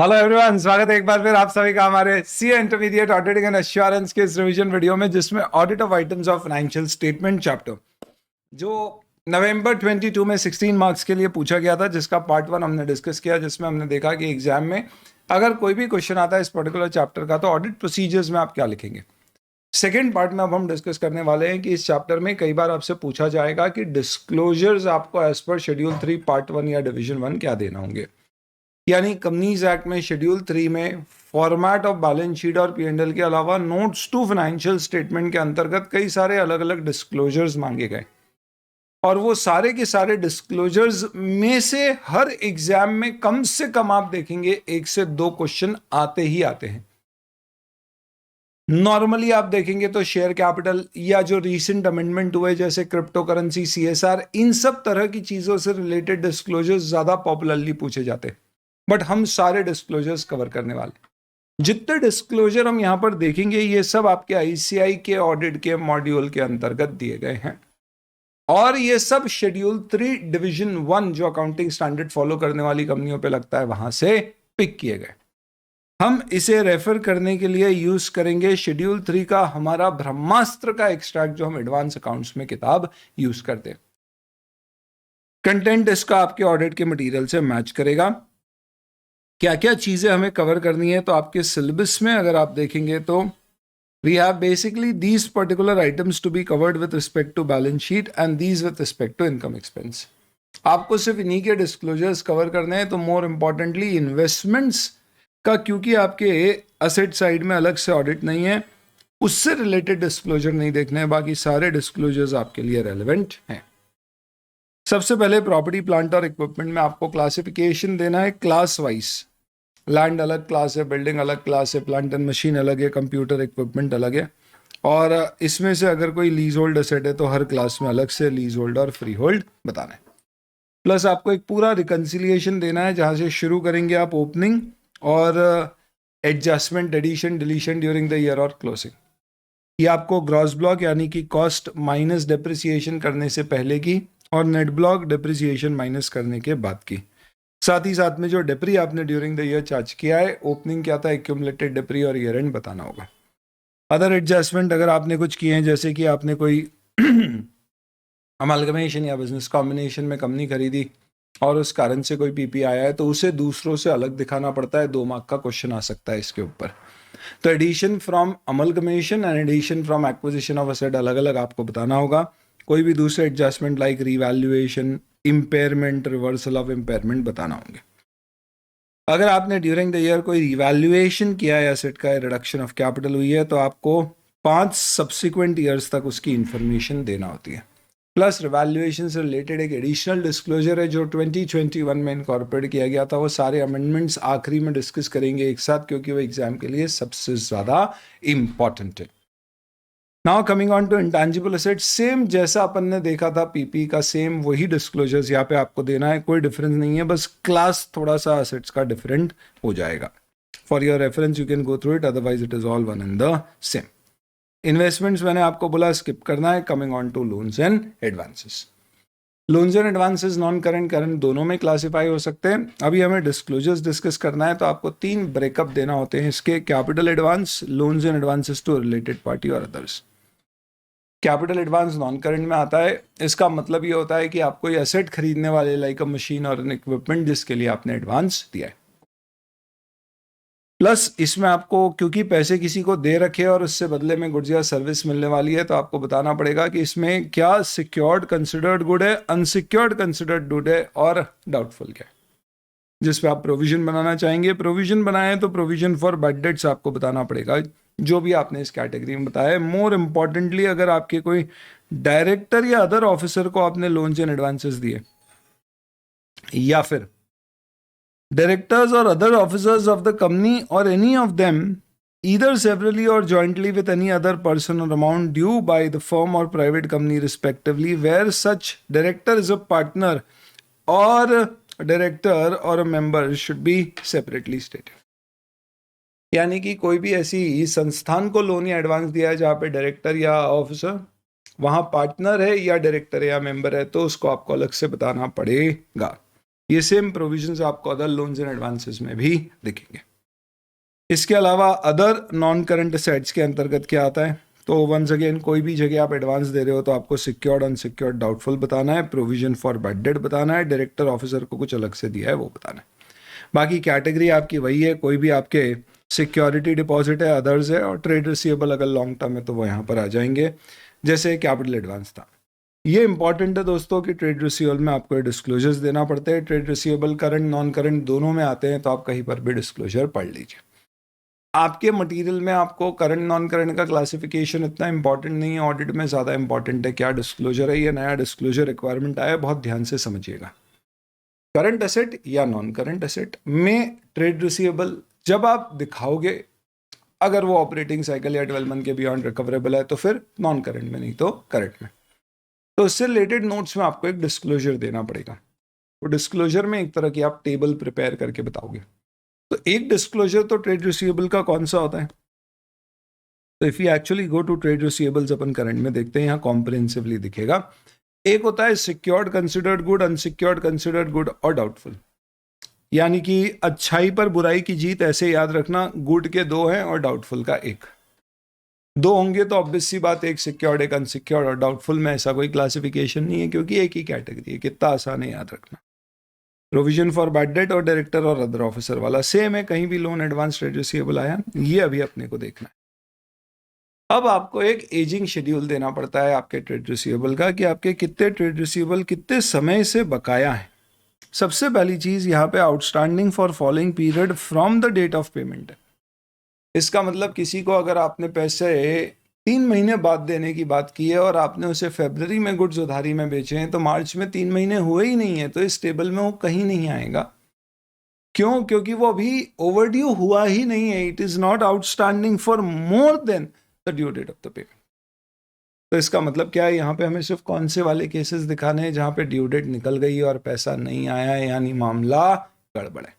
Hello everyone, स्वागत है एक बार फिर आप सभी का हमारे CA intermediate auditing and assurance के इस रिवीजन वीडियो में, जिसमें audit of items of financial statement chapter जो नवंबर 22 में 16 मार्क्स के लिए पूछा गया था, जिसका पार्ट 1 हमने डिस्कस किया, जिसमें हमने देखा कि एग्जाम में अगर कोई भी क्वेश्चन आता है इस पर्टिकुलर चैप्टर का तो ऑडिट प्रोसीजर्स में आप क्या लिखेंगे। सेकेंड पार्ट में अब हम डिस्कस करने वाले हैं कि इस चैप्टर में कई बार आपसे पूछा जाएगा कि डिस्क्लोजर्स आपको एज पर शेड्यूल 3 पार्ट 1 या डिवीजन 1 क्या देना होंगे। यानी कंपनीज एक्ट में शेड्यूल 3 में फॉर्मेट ऑफ बैलेंस शीट और पी&एल के अलावा नोट्स टू फाइनेंशियल स्टेटमेंट के अंतर्गत कई सारे अलग अलग डिस्क्लोजर्स मांगे गए, और वो सारे के सारे डिस्क्लोजर्स में से हर एग्जाम में कम से कम आप देखेंगे 1 से 2 क्वेश्चन आते ही आते हैं। नॉर्मली आप देखेंगे तो शेयर कैपिटल या जो रीसेंट अमेंडमेंट हुए जैसे क्रिप्टो करेंसी, सीएसआर, इन सब तरह की चीजों से रिलेटेड डिस्क्लोजर्स ज्यादा पॉपुलरली पूछे जाते हैं, बट हम सारे डिस्क्लोजर्स कवर करने वाले। जितने डिस्क्लोजर हम यहां पर देखेंगे ये सब आपके आईसीआई के ऑडिट के मॉड्यूल के अंतर्गत दिए गए हैं, और ये सब शेड्यूल 3 डिवीजन 1 जो अकाउंटिंग स्टैंडर्ड फॉलो करने वाली कंपनियों पे लगता है वहां से पिक किए गए। हम इसे रेफर करने के लिए यूज करेंगे शेड्यूल 3 का हमारा ब्रह्मास्त्र का एक्सट्रैक्ट जो हम एडवांस अकाउंट्स में किताब यूज करते हैं। कंटेंट इसका आपके ऑडिट के मटेरियल से मैच करेगा। क्या क्या चीजें हमें कवर करनी है, तो आपके सिलेबस में अगर आप देखेंगे तो we have basically these particular items to be covered with respect to balance sheet and these with respect to income expense. आपको सिर्फ इन्हीं के डिस्क्लोजर्स कवर करने हैं। तो मोर इंपॉर्टेंटली इन्वेस्टमेंट्स का, क्योंकि आपके असेट साइड में अलग से ऑडिट नहीं है, उससे रिलेटेड डिस्क्लोजर नहीं देखने हैं, बाकी सारे डिस्क्लोजर्स आपके लिए रेलेवेंट हैं। सबसे पहले प्रॉपर्टी प्लांट और इक्विपमेंट में आपको क्लासिफिकेशन देना है क्लास वाइज। लैंड अलग क्लास है, बिल्डिंग अलग क्लास है, प्लांट एंड मशीन अलग है, कंप्यूटर इक्विपमेंट अलग है, और इसमें से अगर कोई लीज होल्ड एसेट है तो हर क्लास में अलग से लीज होल्ड और फ्री होल्ड बताना है। प्लस आपको एक पूरा रिकंसिलिएशन देना है जहां से शुरू करेंगे आप ओपनिंग और adjustment, addition, deletion during the year और क्लोजिंग। ये आपको ग्रॉस ब्लॉक यानी कि कॉस्ट माइनस डेप्रिसिएशन करने से पहले की, और नेट ब्लॉक डेप्रिसिएशन माइनस करने के बाद की। साथ ही साथ में जो डेप्री आपने ड्यूरिंग द ईयर चार्ज किया है, ओपनिंग क्या था, एक्यूमुलेटेड डेप्री, और ईयर एंड बताना होगा। अदर एडजस्टमेंट अगर आपने कुछ किए हैं, जैसे कि आपने कोई अमालगमेशन या बिजनेस कॉम्बिनेशन में कंपनी खरीदी और उस कारण से कोई पीपी आया है, तो उसे दूसरों से अलग दिखाना पड़ता है। 2 मार्क का क्वेश्चन आ सकता है इसके ऊपर। तो addition from amalgamation and addition from acquisition of asset अलग अलग आपको बताना होगा। कोई भी दूसरे adjustment like revaluation, impairment, reversal of impairment बताना होंगे। अगर आपने ड्यूरिंग द ईयर कोई रिवैल्यूएशन किया है एसेट का, रिडक्शन ऑफ कैपिटल हुई है, तो आपको 5 सब्सिक्वेंट ईयर्स तक उसकी इंफॉर्मेशन देना होती है। प्लस रिवैल्यूएशन से रिलेटेड एक एडिशनल डिस्क्लोजर है जो 2021 में इनकॉर्पोरेट किया गया था। वो सारे अमेंडमेंट्स आखिरी में डिस्कस करेंगे एक साथ, क्योंकि वो एग्जाम के लिए सबसे ज़्यादा इम्पॉर्टेंट है। Now coming on to intangible assets, same जैसा अपन ने देखा था पीपी का, सेम वही डिस्क्लोजर्स यहाँ पे आपको देना है। कोई डिफरेंस नहीं है, बस क्लास थोड़ा सा एसेट्स का डिफरेंट हो जाएगा। For your reference you can go through it, otherwise it is all one and the same. Investments मैंने आपको बोला स्किप करना है। Coming on to loans and advances, loans and advances non current, current दोनों में classify हो सकते हैं। अभी हमें डिस्क्लोजर्स डिस्कस करना है, तो आपको 3 ब्रेकअप देना होते हैं इसके: capital advance, loans and advances to related party और others. Capital advance non current में आता है। इसका मतलब ये होता है कि आप कोई एसेट खरीदने वाले, लाइक अ मशीन और एन इक्विपमेंट, जिसके लिए आपने एडवांस दिया है। प्लस इसमें आपको, क्योंकि पैसे किसी को दे रखे और उससे बदले में गुड्स या सर्विस मिलने वाली है, तो आपको बताना पड़ेगा कि इसमें क्या सिक्योर्ड कंसिडर्ड गुड है, अनसिक्योर्ड कंसिडर्ड गुड है, और डाउटफुल क्या है, जिस पे आप प्रोविजन बनाना चाहेंगे। प्रोविजन बनाए तो प्रोविजन फॉर बैड डेट्स आपको बताना पड़ेगा, जो भी आपने इस कैटेगरी में बताया है। मोर इंपॉर्टेंटली, अगर आपके कोई डायरेक्टर या अदर ऑफिसर को आपने लोन्स एंड एडवांसेस दिए, या फिर डायरेक्टर्स और other officers of the company और any of them either severally or jointly with any other person or amount due by the firm or private company respectively, where such director is a partner or director or a member should be separately stated। यानी कि कोई भी ऐसी संस्थान को loan या advance दिया है जहां पे डायरेक्टर या ऑफिसर वहां पार्टनर है या डायरेक्टर या मेंबर है, तो उसको आपको अलग से बताना पड़ेगा। ये सेम प्रोविजंस आपको अदर लोन्स एंड एडवांसेस में भी दिखेंगे। इसके अलावा अदर नॉन करंट असेट्स के अंतर्गत क्या आता है, तो वंस अगेन कोई भी जगह आप एडवांस दे रहे हो तो आपको सिक्योर्ड, अनसिक्योर्ड, डाउटफुल बताना है, प्रोविजन फॉर बैड डेट बताना है, डायरेक्टर ऑफिसर को कुछ अलग से दिया है वो बताना है। बाकी कैटेगरी आपकी वही है, कोई भी आपके सिक्योरिटी डिपॉजिट है, अदर्स है, और ट्रेड रिसीवेबल अगर लॉन्ग टर्म है तो वो यहाँ पर आ जाएंगे, जैसे कैपिटल एडवांस था। ये इंपॉर्टेंट है दोस्तों कि ट्रेड रिसीवेबल में आपको डिस्क्लोजर्स देना पड़ते हैं। Trade receivable current non current दोनों में आते हैं, तो आप कहीं पर भी डिस्क्लोजर पढ़ लीजिए। आपके मटेरियल में आपको करंट नॉन करंट का क्लासिफिकेशन इतना इंपॉर्टेंट नहीं है, ऑडिट में ज़्यादा इंपॉर्टेंट है क्या डिस्क्लोजर है, ये नया डिस्क्लोजर रिक्वायरमेंट आया है, बहुत ध्यान से समझिएगा। करंट एसेट या नॉन करंट एसेट में ट्रेड रिसीवेबल जब आप दिखाओगे, अगर वो ऑपरेटिंग साइकिल या 12 मंथ के बियॉन्ड रिकवरेबल है तो फिर नॉन करंट में, नहीं तो करंट में। तो इससे रिलेटेड नोट्स में आपको एक डिस्क्लोजर देना पड़ेगा। वो डिस्क्लोजर में एक तरह की आप टेबल प्रिपेयर करके बताओगे। तो एक डिस्क्लोजर तो ट्रेड रिसीवेबल का कौन सा होता है, तो if you actually go to trade receivables अपन करंट में देखते हैं, यहाँ कॉम्प्रिहेंसिवली दिखेगा। एक होता है secured considered good, unsecured considered good और डाउटफुल। यानी कि अच्छाई पर बुराई की जीत, ऐसे याद रखना, गुड के 2 हैं और डाउटफुल का 1। 2 होंगे तो ऑब्वियस सी बात, एक सिक्योर्ड एक अनसिक्योर्ड, और डाउटफुल में ऐसा कोई क्लासिफिकेशन नहीं है क्योंकि एक ही कैटेगरी है। कितना आसान है याद रखना। प्रोविजन फॉर बैड डेट और डायरेक्टर और अदर ऑफिसर वाला सेम है, कहीं भी लोन एडवांस ट्रेड रिसीवेबल आया, ये अभी अपने को देखना है। अब आपको एक एजिंग शेड्यूल देना पड़ता है आपके ट्रेड रिसीवेबल का, कि आपके कितने ट्रेड रिसीवेबल कितने समय से बकाया है। सबसे पहली चीज यहाँ पे outstanding for following period from the date of payment है। इसका मतलब किसी को अगर आपने पैसे 3 महीने बाद देने की बात की है और आपने उसे फरवरी में गुड्स उधारी में बेचे हैं, तो मार्च में 3 महीने हुए ही नहीं है, तो इस टेबल में वो कहीं नहीं आएगा। क्यों? क्योंकि वो अभी ओवरड्यू हुआ ही नहीं है। It is not outstanding for more than the due date of the payment. तो इसका मतलब क्या है, यहाँ पे हमें सिर्फ कौन से वाले केसेस दिखाने हैं जहां पे ड्यू डेट निकल गई और पैसा नहीं आया है, यानी मामला गड़बड़ है।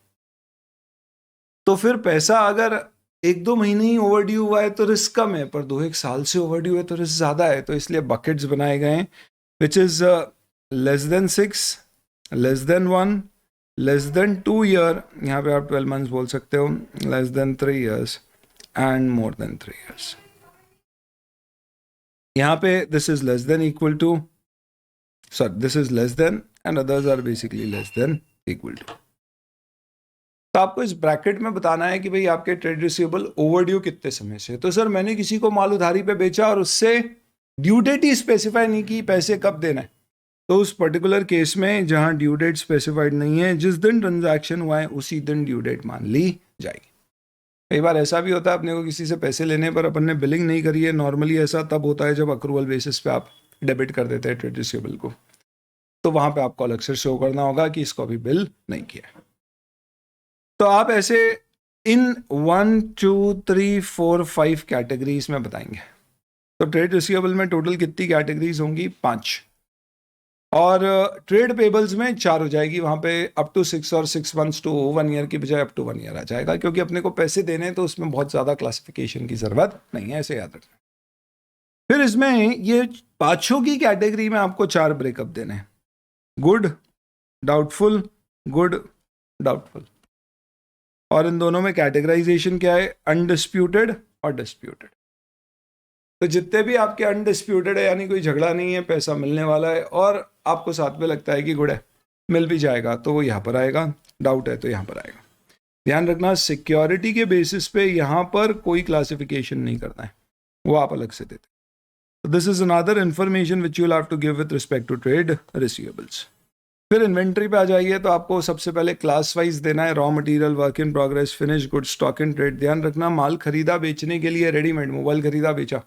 तो फिर पैसा अगर 1-2 महीने ही ओवरड्यू हुआ है तो रिस्क कम है, पर 2-1 साल से ओवरड्यू है तो रिस्क ज़्यादा है। तो इसलिए बकेट्स बनाए गए हैं, which is less than 6, less than 1, less than 2 year, यहाँ पे आप 12 मंथ्स बोल सकते हो, less than 3 years and more than 3 years. यहाँ पे this is less than equal to, sorry this is less than and others are basically less than equal to. तो आपको इस ब्रैकेट में बताना है कि भाई आपके ट्रेड रिसीवेबल ओवरड्यू कितने समय से। तो सर मैंने किसी को माल उधारी पे बेचा और उससे ड्यू डेट ही स्पेसिफाई नहीं की पैसे कब देना है, तो उस पर्टिकुलर केस में जहां ड्यू डेट स्पेसिफाइड नहीं है, जिस दिन ट्रांजैक्शन हुआ है उसी दिन ड्यू डेट मान ली जाएगी। कई बार ऐसा भी होता है अपने को किसी से पैसे लेने पर अपन ने बिलिंग नहीं करी है। नॉर्मली ऐसा तब होता है जब अक्रूवल बेसिस पे आप डेबिट कर देते हैं ट्रेड रिसीवेबल को, तो वहां पे आपको अलग से शो करना होगा कि इसको अभी बिल नहीं किया है। तो आप ऐसे इन 1, 2, 3, 4, 5 कैटेगरीज में बताएंगे। तो ट्रेड रिसीवेबल में टोटल कितनी कैटेगरीज होंगी? 5। और ट्रेड पेबल्स में 4 हो जाएगी, वहां पे अप टू 6 और 6 मंथ्स टू 1 ईयर की बजाय अप टू 1 ईयर आ जाएगा, क्योंकि अपने को पैसे देने तो उसमें बहुत ज्यादा क्लासिफिकेशन की जरूरत नहीं है, ऐसे याद रखना। फिर इसमें ये 5 की कैटेगरी में आपको 4 ब्रेकअप देने हैं, गुड, डाउटफुल, गुड, डाउटफुल। और इन दोनों में कैटेगराइजेशन क्या है? अनडिस्प्यूटेड और डिस्प्यूटेड। तो जितने भी आपके अनडिस्प्यूटेड है, यानी कोई झगड़ा नहीं है, पैसा मिलने वाला है और आपको साथ में लगता है कि गुड है, मिल भी जाएगा, तो वो यहाँ पर आएगा। डाउट है तो यहाँ पर आएगा। ध्यान रखना, सिक्योरिटी के बेसिस पे यहाँ पर कोई क्लासिफिकेशन नहीं करना है, वो आप अलग से देते। This is another information which you will have to give with respect to trade receivables. फिर इन्वेंट्री पे आ जाइए, तो आपको सबसे पहले क्लास वाइज देना है, raw material, work in progress, finish good, stock in trade. ध्यान रखना, माल खरीदा बेचने के लिए रेडीमेड, मोबाइल खरीदा बेचा,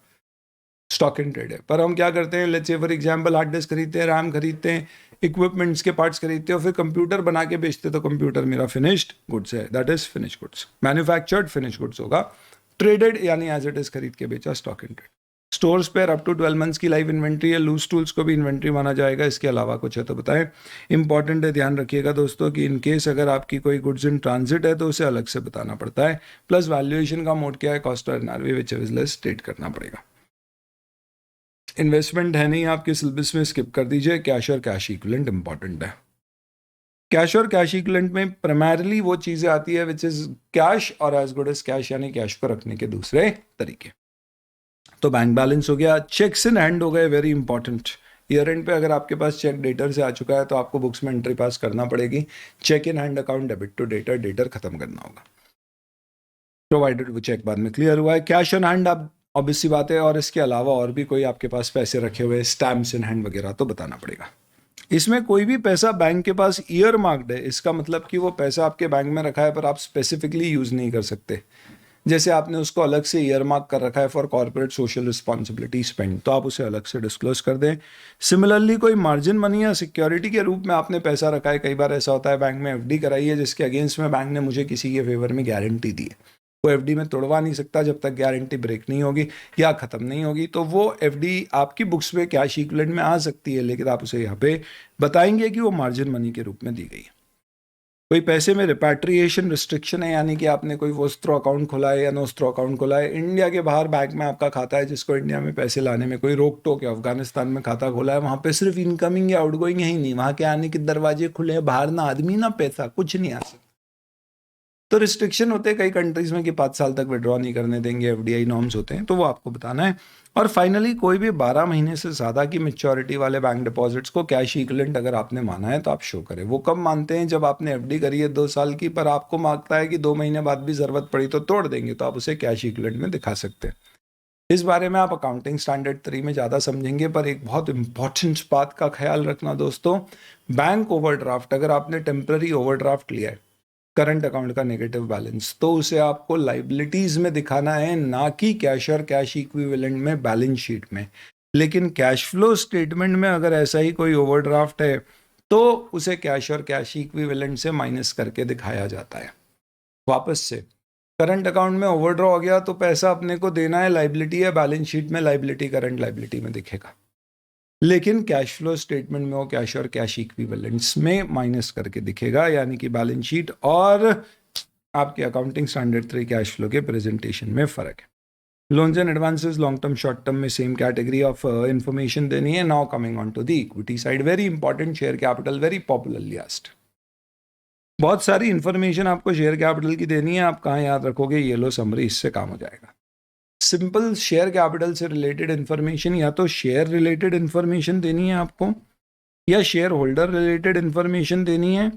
स्टॉक इन ट्रेड है। पर हम क्या करते हैं, let's say for example hard disk खरीदते हैं, रैम खरीदते हैं, इक्विपमेंट्स के पार्ट्स खरीदते हैं और फिर कंप्यूटर बना के बेचते, तो कंप्यूटर मेरा फिनिश्ड गुड्स है, that is finish goods. Manufactured finish goods होगा। ट्रेडेड यानी एज इट इज खरीद के बेचा, स्टॉक इन ट्रेड। स्टोर्स पर अप टू 12 मंथ्स की लाइव इन्वेंट्री है, लूज टूल्स को भी इन्वेंट्री माना जाएगा। इसके अलावा कुछ है तो बताएं। इंपॉर्टेंट है, ध्यान रखिएगा दोस्तों कि इन केस अगर आपकी कोई गुड्स इन ट्रांजिट है तो उसे अलग से बताना पड़ता है। प्लस वैल्यूएशन का मोड क्या है, कॉस्ट और एनआरवी विच इज स्टेट करना पड़ेगा। इन्वेस्टमेंट है नहीं आपके सिलेबस में, स्किप कर दीजिए। कैश और कैश इक्विवेलेंट इंपॉर्टेंट है। कैश और कैश इक्विवेलेंट में प्राइमरीली वो चीजें आती है विच इज कैश और एज गुड एज कैश, यानी कैश को रखने के दूसरे तरीके। तो बैंक बैलेंस हो गया, चेक्स इन हैंड हो गए, वेरी इंपॉर्टेंट। ईयर एंड पे अगर आपके पास चेक डेटर से आ चुका है तो आपको बुक्स में एंट्री पास करना पड़ेगी, cheque in hand account debit to debtor, debtor खत्म करना होगा, प्रोवाइडेड वो चेक बाद में क्लियर हुआ है। कैश ऑन हैंड आप ऑब्वियस सी बात है, और इसके अलावा और भी कोई आपके पास पैसे रखे हुए स्टैम्प्स इन हैंड वगैरह तो बताना पड़ेगा। इसमें कोई भी पैसा बैंक के पास ईयर मार्क्ड है, इसका मतलब कि वो पैसा आपके बैंक में रखा है पर आप स्पेसिफिकली यूज नहीं कर सकते। जैसे आपने उसको अलग से ईयर मार्क कर रखा है for corporate social responsibility spend, तो आप उसे अलग से डिस्क्लोज कर दें। सिमिलरली कोई मार्जिन मनी या सिक्योरिटी के रूप में आपने पैसा रखा है, कई बार ऐसा होता है बैंक में एफडी कराई है जिसके अगेंस्ट में बैंक ने मुझे किसी के फेवर में गारंटी दी है, वो एफडी में तोड़वा नहीं सकता जब तक गारंटी ब्रेक नहीं होगी या खत्म नहीं होगी, तो वो एफडी आपकी बुक्स में कैश इक्विवेलेंट में आ सकती है, लेकिन आप उसे यहाँ पे बताएंगे कि वो मार्जिन मनी के रूप में दी गई है। कोई पैसे में रिपैट्रिएशन रिस्ट्रिक्शन है, यानी कि आपने कोई वोस्त्रो अकाउंट खोला है या नोस्त्रो अकाउंट खोला है, इंडिया के बाहर बैंक में आपका खाता है जिसको इंडिया में पैसे लाने में कोई रोक टोक है, अफगानिस्तान में खाता खोला है, वहाँ पे सिर्फ इनकमिंग या आउटगोइंग है ही नहीं, वहाँ के आने के दरवाजे खुले हैं, बाहर ना आदमी ना पैसा, कुछ नहीं आ सकता। तो रिस्ट्रिक्शन होते हैं कई कंट्रीज में कि 5 साल तक विड्रॉ नहीं करने देंगे, एफडीआई नॉर्म्स होते हैं, तो वो आपको बताना है। और फाइनली कोई भी 12 महीने से ज़्यादा की मेच्योरिटी वाले बैंक डिपॉजिट्स को कैश इक्विवेलेंट अगर आपने माना है तो आप शो करें। वो कब मानते हैं, जब आपने एफडी करी है 2 साल की, पर आपको मांगता है कि 2 महीने बाद भी ज़रूरत पड़ी तो तोड़ देंगे, तो आप उसे कैश इक्विवेलेंट में दिखा सकते हैं। इस बारे में आप अकाउंटिंग स्टैंडर्ड 3 में ज़्यादा समझेंगे, पर एक बहुत इंपॉर्टेंट बात का ख्याल रखना दोस्तों, बैंक ओवरड्राफ्ट, अगर आपने टेम्पररी ओवरड्राफ्ट लिया है करंट अकाउंट का नेगेटिव बैलेंस, तो उसे आपको लाइबिलिटीज में दिखाना है, ना कि कैश और कैश इक्विवेलेंट में बैलेंस शीट में। लेकिन कैश फ्लो स्टेटमेंट में अगर ऐसा ही कोई ओवरड्राफ्ट है तो उसे कैश और कैश इक्विवेलेंट से माइनस करके दिखाया जाता है। वापस से करंट अकाउंट में ओवरड्रॉ हो गया तो पैसा अपने को देना है, लाइबिलिटी है, बैलेंस शीट में लाइबिलिटी करंट लाइबिलिटी में दिखेगा, लेकिन कैश फ्लो स्टेटमेंट में वो कैश और कैश इक्विवेलेंट्स में माइनस करके दिखेगा, यानी कि बैलेंस शीट और आपके अकाउंटिंग स्टैंडर्ड 3 कैश फ्लो के प्रेजेंटेशन में फर्क है। Loans and advances long term short term में सेम कैटेगरी ऑफ इंफॉर्मेशन देनी है। Now coming on to the equity side, very important, share capital very popularly asked. बहुत सारी इंफॉर्मेशन आपको शेयर कैपिटल की देनी है, आप कहाँ याद रखोगे, ये लो समरी, इससे काम हो जाएगा। सिंपल शेयर कैपिटल से रिलेटेड इंफॉर्मेशन या तो शेयर रिलेटेड इंफॉर्मेशन देनी है आपको, या शेयर होल्डर रिलेटेड इंफॉर्मेशन देनी है,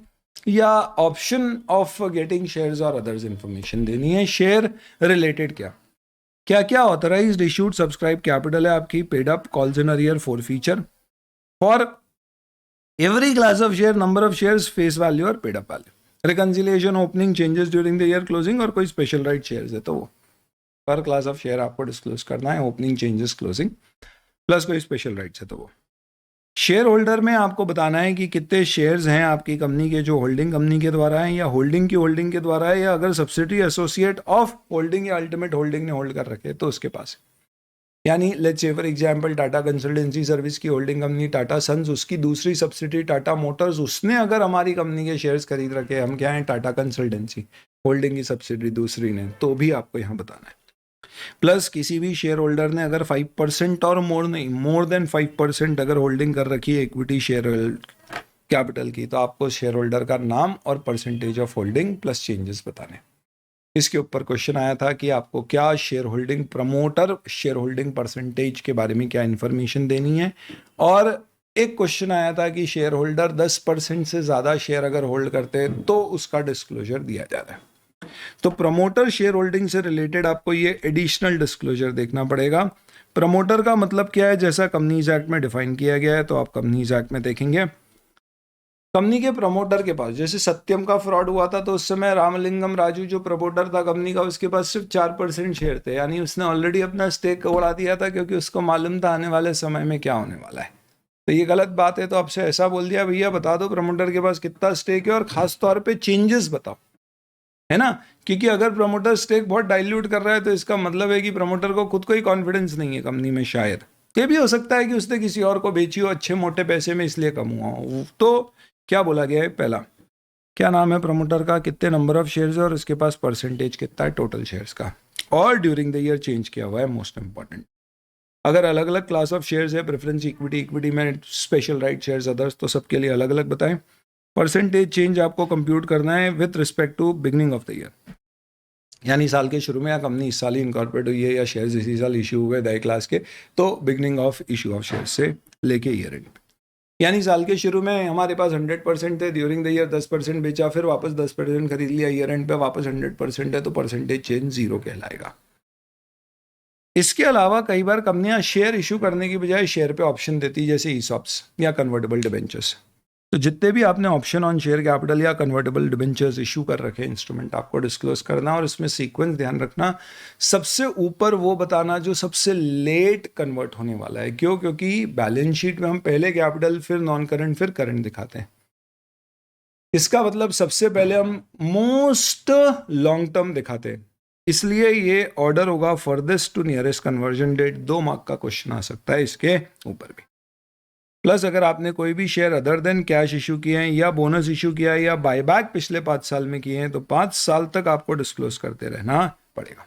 या ऑप्शन ऑफ गेटिंग शेयर्स और अदर्स इंफॉर्मेशन देनी है। शेयर रिलेटेड क्या क्या क्या ऑथराइज्ड इशूड सब्सक्राइब कैपिटल है आपकी, paid up, calls in arrear, forfeiture, for every class of share, number of shares, face value और paid up value, reconciliation, opening, changes during the year closing, और कोई special right shares है तो वो पर class of share आपको disclose करना है, ओपनिंग, चेंजेस, क्लोजिंग, प्लस कोई स्पेशल राइट्स है तो वो। शेयर होल्डर में आपको बताना है कि कितने शेयर्स हैं आपकी कंपनी के जो होल्डिंग कंपनी के द्वारा है, या होल्डिंग की होल्डिंग के द्वारा है, या अगर सब्सिडरी एसोसिएट ऑफ होल्डिंग या अल्टीमेट होल्डिंग ने होल्ड कर रखे तो उसके पास है। यानी let's say for example Tata consultancy service की होल्डिंग कंपनी टाटा सन्स, उसकी दूसरी सब्सिडरी टाटा मोटर्स, उसने अगर हमारी कंपनी के शेयर्स खरीद रखे, हम क्या हैं टाटा कंसल्टेंसी होल्डिंग की सब्सिडरी दूसरी ने, तो भी आपको यहाँ बताना है। प्लस किसी भी शेयर होल्डर ने अगर 5% और मोर नहीं, मोर देन 5% अगर होल्डिंग कर रखी है इक्विटी शेयर कैपिटल की, तो आपको शेयर होल्डर का नाम और percentage of holding plus changes बताने। इसके ऊपर क्वेश्चन आया था कि आपको क्या share holding, promoter share holding percentage के बारे में क्या इंफॉर्मेशन देनी है, और एक क्वेश्चन आया था कि शेयर होल्डर 10% से ज़्यादा शेयर अगर होल्ड करते हैं तो उसका डिस्क्लोजर दिया जाता है। तो प्रमोटर शेयर होल्डिंग से रिलेटेड आपको ये एडिशनल डिस्क्लोजर देखना पड़ेगा। प्रमोटर का मतलब क्या है, जैसा कंपनीज एक्ट में डिफाइन किया गया है, तो आप कंपनीज एक्ट में देखेंगे कंपनी के प्रमोटर के पास, जैसे सत्यम का फ्रॉड हुआ था तो उस समय रामलिंगम राजू जो प्रमोटर था कंपनी का, उसके पास सिर्फ 4% शेयर थे, यानी उसने ऑलरेडी अपना स्टेक उड़ा दिया था क्योंकि उसको मालूम था आने वाले समय में क्या होने वाला है। तो ये गलत बात है, तो आपसे ऐसा बोल दिया भैया बता दो प्रमोटर के पास कितना स्टेक है और खास तौर पे चेंजेस बताओ, है ना, क्योंकि अगर प्रमोटर स्टेक बहुत डाइल्यूट कर रहा है तो इसका मतलब है कि प्रमोटर को खुद को ही कॉन्फिडेंस नहीं है कंपनी में, शायद ये भी हो सकता है कि उसने किसी और को बेची हो अच्छे मोटे पैसे में इसलिए कम हुआ हो। तो क्या बोला गया है, पहला क्या नाम है प्रमोटर का, कितने नंबर ऑफ शेयर्स है और उसके पास परसेंटेज कितना है टोटल शेयर्स का, और ड्यूरिंग द ईयर चेंज किया हुआ है, मोस्ट इंपॉर्टेंट। अगर अलग अलग क्लास ऑफ शेयर्स है, प्रेफरेंस, इक्विटी, इक्विटी में स्पेशल राइट शेयर्स, अदर्स, तो सबके लिए अलग अलग बताएं। परसेंटेज चेंज आपको कंप्यूट करना है with respect to beginning of the year, यानी साल के शुरू में या कंपनी इस साल ही इनकॉर्पोरेट हुई है या शेयर्स इसी साल इशू हुए 10 क्लास के, तो beginning of issue of shares से लेके ईयर एंड, यानी साल के शुरू में हमारे पास 100% थे, ड्यूरिंग द ईयर 10% बेचा, फिर वापस 10% खरीद लिया, ईयर एंड पे वापस 100% है, तो परसेंटेज चेंज जीरो कहलाएगा। इसके अलावा कई बार कंपनियां शेयर इशू करने की बजाय शेयर पे ऑप्शन देती, जैसे ईसॉप्स या कन्वर्टेबल डिबेंचर्स। तो जितने भी आपने ऑप्शन ऑन शेयर कैपिटल या कन्वर्टेबल डिबेंचर्स इशू कर रखे इंस्ट्रूमेंट आपको डिस्क्लोज करना, और इसमें सीक्वेंस ध्यान रखना, सबसे ऊपर वो बताना जो सबसे लेट कन्वर्ट होने वाला है। क्यों? क्योंकि बैलेंस शीट में हम पहले कैपिटल, फिर नॉन करंट, फिर करंट दिखाते हैं। इसका मतलब सबसे पहले हम मोस्ट लॉन्ग टर्म दिखाते हैं, इसलिए ये ऑर्डर होगा farthest to nearest conversion date. 2 mark का क्वेश्चन आ सकता है इसके ऊपर भी। प्लस अगर आपने कोई भी share other than cash issue किए हैं या बोनस इशू किया है या बायबैक पिछले 5 साल में किए हैं, तो 5 साल तक आपको डिस्क्लोज करते रहना पड़ेगा।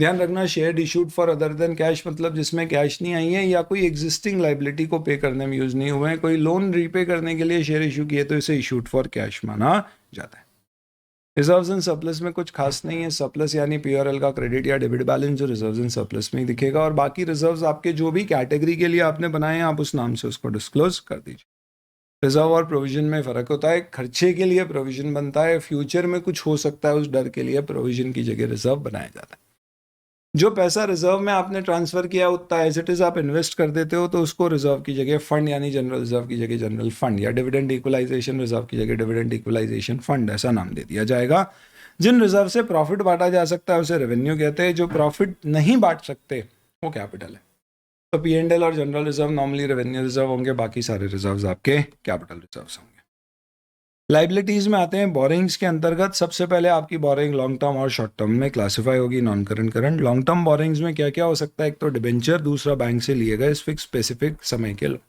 ध्यान रखना, share issued for other than cash मतलब जिसमें कैश नहीं आई है या कोई एग्जिस्टिंग लाइबिलिटी को पे करने में यूज नहीं हुए हैं, कोई लोन रीपे करने के लिए शेयर इशू किए तो इसे इशूड फॉर कैश माना जाता है। रिजर्व्स एंड सरप्लस में कुछ खास नहीं है। सरप्लस यानी पीआरएल का क्रेडिट या डेबिट बैलेंस जो रिजर्व्स एंड सरप्लस में ही दिखेगा, और बाकी रिजर्व्स आपके जो भी कैटेगरी के लिए आपने बनाए हैं आप उस नाम से उसको डिस्क्लोज कर दीजिए। रिजर्व और प्रोविजन में फ़र्क होता है। खर्चे के लिए प्रोविजन बनता है, फ्यूचर में कुछ हो सकता है उस डर के लिए प्रोविजन की जगह रिजर्व बनाया जाता है। जो पैसा रिजर्व में आपने ट्रांसफर किया उतना एज इट इज आप इन्वेस्ट कर देते हो, तो उसको रिजर्व की जगह फंड यानी जनरल रिजर्व की जगह जनरल फंड या डिविडेंड इक्वलाइजेशन रिजर्व की जगह डिविडेंड इक्वलाइजेशन फंड ऐसा नाम दे दिया जाएगा। जिन रिजर्व से प्रॉफिट बांटा जा सकता है उसे रेवेन्यू कहते हैं, जो प्रॉफिट नहीं बांट सकते वो कैपिटल है। तो P&L और general reserve normally revenue reserve होंगे, बाकी सारे रिजर्व्स आपके कैपिटल रिजर्व्स होंगे। लाइबिलिटीज में आते हैं। बोरिंग्स के अंतर्गत सबसे पहले आपकी बोरिंग लॉन्ग टर्म और शॉर्ट टर्म में क्लासिफाई होगी, non current current. Long term borrowings में क्या क्या हो सकता है? एक तो डिबेंचर, दूसरा बैंक से लिए गए फिक्स स्पेसिफिक समय के लोग,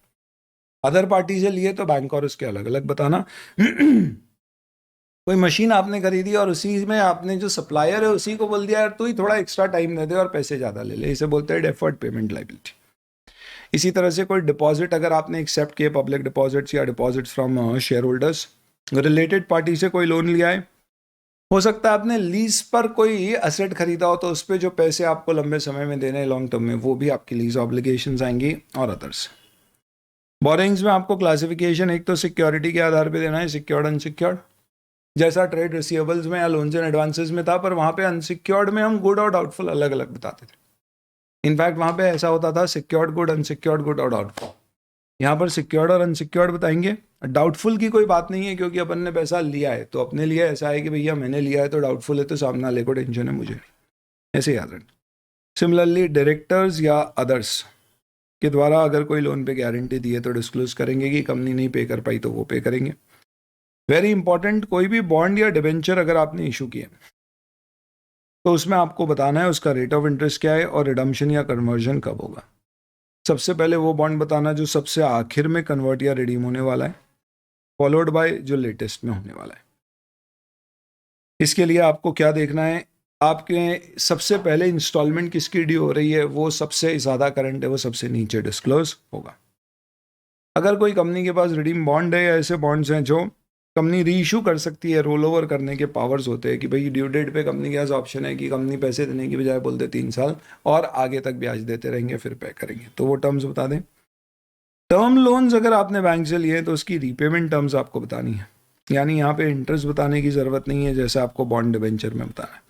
अदर पार्टी से लिए तो बैंक और उसके अलग अलग बताना। कोई मशीन आपने खरीदी और उसी में आपने जो सप्लायर है उसी को बोल दिया यार तू ही थोड़ा एक्स्ट्रा टाइम दे दे और पैसे ज़्यादा ले ले, इसे बोलते हैं डेफर्ड पेमेंट लाइबिलिटी। इसी तरह से कोई डिपॉजिट अगर आपने एक्सेप्ट किए, पब्लिक डिपॉजिट्स या deposits from share holders, related party से कोई लोन लिया है, हो सकता है आपने लीज पर कोई असेट खरीदा हो तो उस पर जो पैसे आपको लंबे समय में देने लॉन्ग टर्म में वो भी आपकी लीज ऑब्लिगेशंस आएंगी और अदर्स। बोरिंग्स में आपको क्लासिफिकेशन एक तो सिक्योरिटी के आधार पे देना है, सिक्योर्ड अनसिक्योर्ड, जैसा ट्रेड रिसीवेबल्स में या लोन्स एंड एडवांसेस में था, पर वहाँ पे अनसिक्योर्ड में हम गुड और डाउटफुल अलग अलग बताते थे। इनफैक्ट वहाँ पे ऐसा होता था सिक्योर्ड गुड, अनसिक्योर्ड गुड और डाउटफुल। यहाँ पर सिक्योर्ड और अनसिक्योर्ड बताएंगे। डाउटफुल की कोई बात नहीं है क्योंकि अपन ने पैसा लिया है, तो अपने लिए ऐसा है कि भैया मैंने लिया है, तो डाउटफुल है तो सामना ले को टेंशन है मुझे, ऐसे याद रखना। सिमिलरली डायरेक्टर्स या अदर्स के द्वारा अगर कोई लोन पे गारंटी दी है तो डिस्क्लोज करेंगे कि कंपनी नहीं पे कर पाई तो वो पे करेंगे। वेरी इंपॉर्टेंट, कोई भी बॉन्ड या डिबेंचर अगर आपने इशू किया तो उसमें आपको बताना है उसका रेट ऑफ इंटरेस्ट क्या है और रिडम्पशन या कन्वर्जन कब होगा। सबसे पहले वो बॉन्ड बताना जो सबसे आखिर में कन्वर्ट या रिडीम होने वाला है, फॉलोड बाय जो लेटेस्ट में होने वाला है। इसके लिए आपको क्या देखना है, आपके सबसे पहले इंस्टॉलमेंट किसकी ड्यू हो रही है, वो सबसे ज़्यादा करंट है, वो सबसे नीचे डिस्क्लोज होगा। अगर कोई कंपनी के पास रिडीम बॉन्ड है या ऐसे बॉन्ड्स हैं जो कंपनी री इशू कर सकती है, रोल ओवर करने के पावर्स होते हैं कि भाई ड्यू डेट पे कंपनी के पास ऑप्शन है कि कंपनी पैसे देने की बजाय बोलते 3 साल और आगे तक ब्याज देते रहेंगे फिर पे करेंगे, तो वो टर्म्स बता दें। टर्म लोन्स अगर आपने बैंक से लिए तो उसकी रीपेमेंट टर्म्स आपको बतानी है, यानी यहाँ पे इंटरेस्ट बताने की ज़रूरत नहीं है जैसे आपको बॉन्ड डिबेंचर में बताना है।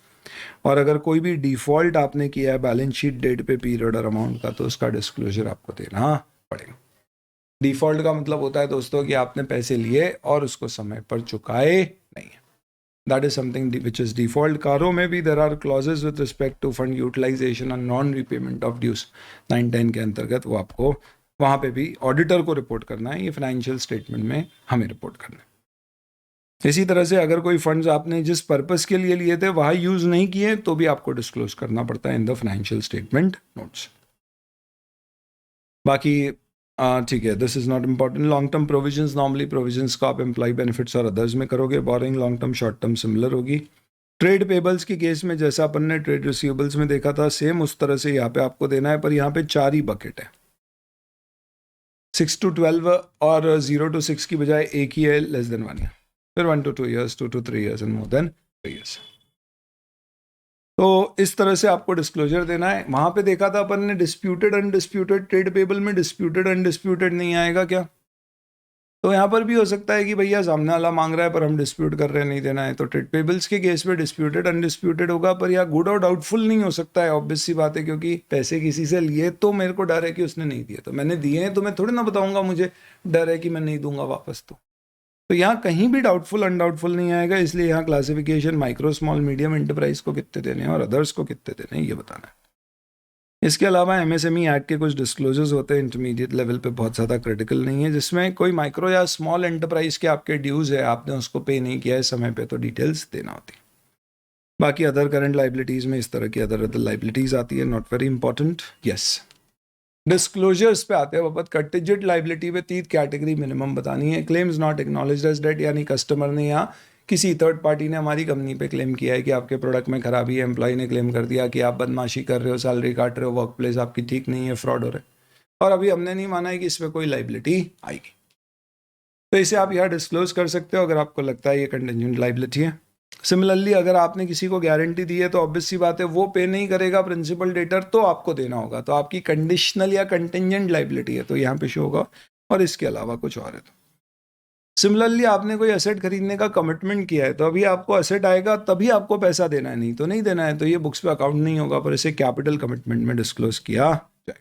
और अगर कोई भी डिफ़ॉल्ट आपने किया है बैलेंस शीट डेट पे पीरियड और अमाउंट का, तो उसका डिस्क्लोजर आपको देना पड़ेगा। डिफ़ॉल्ट का मतलब होता है दोस्तों कि आपने पैसे लिए और उसको समय पर चुकाए नहीं है, that is something which is default. कारों में भी there are clauses with respect to fund utilisation और नॉन रीपेमेंट ऑफ ड्यूज 910 के अंतर्गत, वो आपको वहाँ पे भी ऑडिटर को रिपोर्ट करना है, ये फाइनेंशियल स्टेटमेंट में हमें रिपोर्ट करना है। इसी तरह से अगर कोई फंड्स आपने जिस पर्पस के लिए लिए थे वहाँ यूज़ नहीं किए तो भी आपको डिस्क्लोज करना पड़ता है in the financial statement notes. बाकी ठीक है, this is not important. Long term provisions, normally provisions को आप एम्प्लॉय बेनिफिट्स और अदर्स में करोगे। Boring long term short term similar होगी। ट्रेड पेबल्स के केस में जैसा अपन ने ट्रेड रिसीवेबल्स में देखा था सेम उस तरह से यहाँ पे आपको देना है, पर यहाँ पे 4 ही बकेट है। 6 to 12 और 0 to 6 की बजाय एक ही है लेस देन 1 ईयर, फिर 1 to 2 years, 2 to 3 years and more than 3 years। तो इस तरह से आपको डिस्क्लोजर देना है। वहां पे देखा था अपन ने डिस्प्यूटेड अनडिस्प्यूटेड, ट्रेड पेबल में डिस्प्यूटेड अनडिस्प्यूटेड नहीं आएगा क्या? तो यहाँ पर भी हो सकता है कि भैया सामने वाला मांग रहा है पर हम डिस्प्यूट कर रहे हैं, नहीं देना है, तो ट्रेड पेबल्स के केस में डिस्प्यूटेड अनडिस्प्यूटेड होगा, पर यह गुड और डाउटफुल नहीं हो सकता है, ऑब्वियस सी बात है, क्योंकि पैसे किसी से लिए तो मेरे को डर है कि उसने नहीं दिए, तो मैंने दिए हैं तो मैं थोड़ी ना बताऊंगा मुझे डर है कि मैं नहीं दूंगा वापस। तो यहाँ कहीं भी डाउटफुल अनडाउटफुल नहीं आएगा, इसलिए यहाँ classification micro small medium enterprise को कितने देने हैं और अदर्स को कितने देने हैं ये बताना है। इसके अलावा एमएसएमई एक्ट के कुछ डिस्क्लोजर्स होते हैं इंटरमीडिएट लेवल पे, बहुत ज़्यादा क्रिटिकल नहीं है, जिसमें कोई माइक्रो या स्मॉल एंटरप्राइज के आपके ड्यूज़ है, आपने उसको पे नहीं किया है समय पे, तो डिटेल्स देना होती है। बाकी अदर करंट लाइबिलिटीज़ में इस तरह की अदर लाइबिलिटीज़ आती है, not very important. Yes, disclosures पे आते हैं वापस। कंटिजेंट लाइबिलिटी पे 3 कैटेगरी मिनिमम बतानी है। Claims not acknowledged as debt, यानी कस्टमर ने या किसी थर्ड पार्टी ने हमारी कंपनी पे क्लेम किया है कि आपके प्रोडक्ट में खराबी है, एम्प्लॉय ने क्लेम कर दिया कि आप बदमाशी कर रहे हो, सैलरी काट रहे हो, वर्क प्लेस आपकी ठीक नहीं है, फ्रॉड हो रहा है, और अभी हमने नहीं माना है कि इसमें कोई लाइबिलिटी आएगी, तो इसे आप यहाँ डिस्क्लोज कर सकते हो अगर आपको लगता है ये कंटिजेंट लाइबिलिटी है। सिमिलरली अगर आपने किसी को गारंटी दी है तो ऑब्वियस सी बात है वो पे नहीं करेगा प्रिंसिपल डेटर, तो आपको देना होगा, तो आपकी कंडीशनल या कंटिजेंट लाइबिलिटी है, तो यहाँ पे शो होगा, और इसके अलावा कुछ और है। तो सिमिलरली आपने कोई एसेट खरीदने का कमिटमेंट किया है, तो अभी आपको एसेट आएगा तभी आपको पैसा देना है, नहीं तो नहीं देना है, तो ये बुक्स पे अकाउंट नहीं होगा, पर इसे कैपिटल कमिटमेंट में डिस्क्लोज किया जाएगा।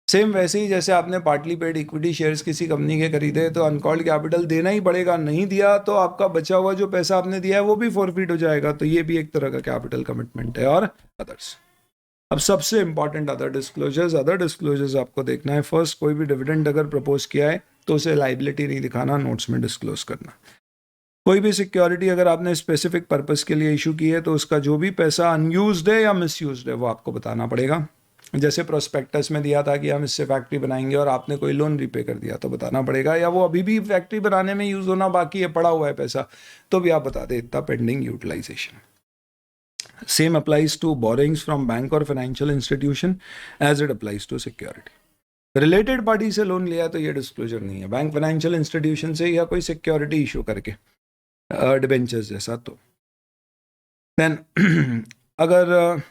सेम वैसे ही जैसे आपने पार्टली पेड इक्विटी शेयर्स किसी कंपनी के खरीदे तो अनकॉल्ड कैपिटल देना ही पड़ेगा, नहीं दिया तो आपका बचा हुआ जो पैसा आपने दिया है वो भी फॉरफिट हो जाएगा, तो ये भी एक तरह का कैपिटल कमिटमेंट है। और अदर्स, अब सबसे इंपॉर्टेंट अदर डिस्क्लोजर्स आपको देखना है। फर्स्ट, कोई भी डिविडेंड अगर प्रपोज किया है तो उसे लाइबिलिटी नहीं दिखाना, नोट्स में डिस्क्लोज करना। कोई भी सिक्योरिटी अगर आपने स्पेसिफिक पर्पस के लिए इशू की है तो उसका जो भी पैसा अनयूज्ड है या मिसयूज्ड है वो आपको बताना पड़ेगा। जैसे प्रोस्पेक्टस में दिया था कि हम इससे फैक्ट्री बनाएंगे और आपने कोई लोन रिपे कर दिया तो बताना पड़ेगा, या वो अभी भी फैक्ट्री बनाने में यूज होना बाकी है, पड़ा हुआ है पैसा, तो भी आप बता दें इतना pending utilisation. Same applies to borrowings from bank और financial institution as it applies to security. Related party से लोन लिया तो ये डिस्क्लोजर नहीं है, बैंक फाइनेंशियल इंस्टीट्यूशन से या कोई सिक्योरिटी इशू करके डिबेंचर्स जैसा। तो देन अगर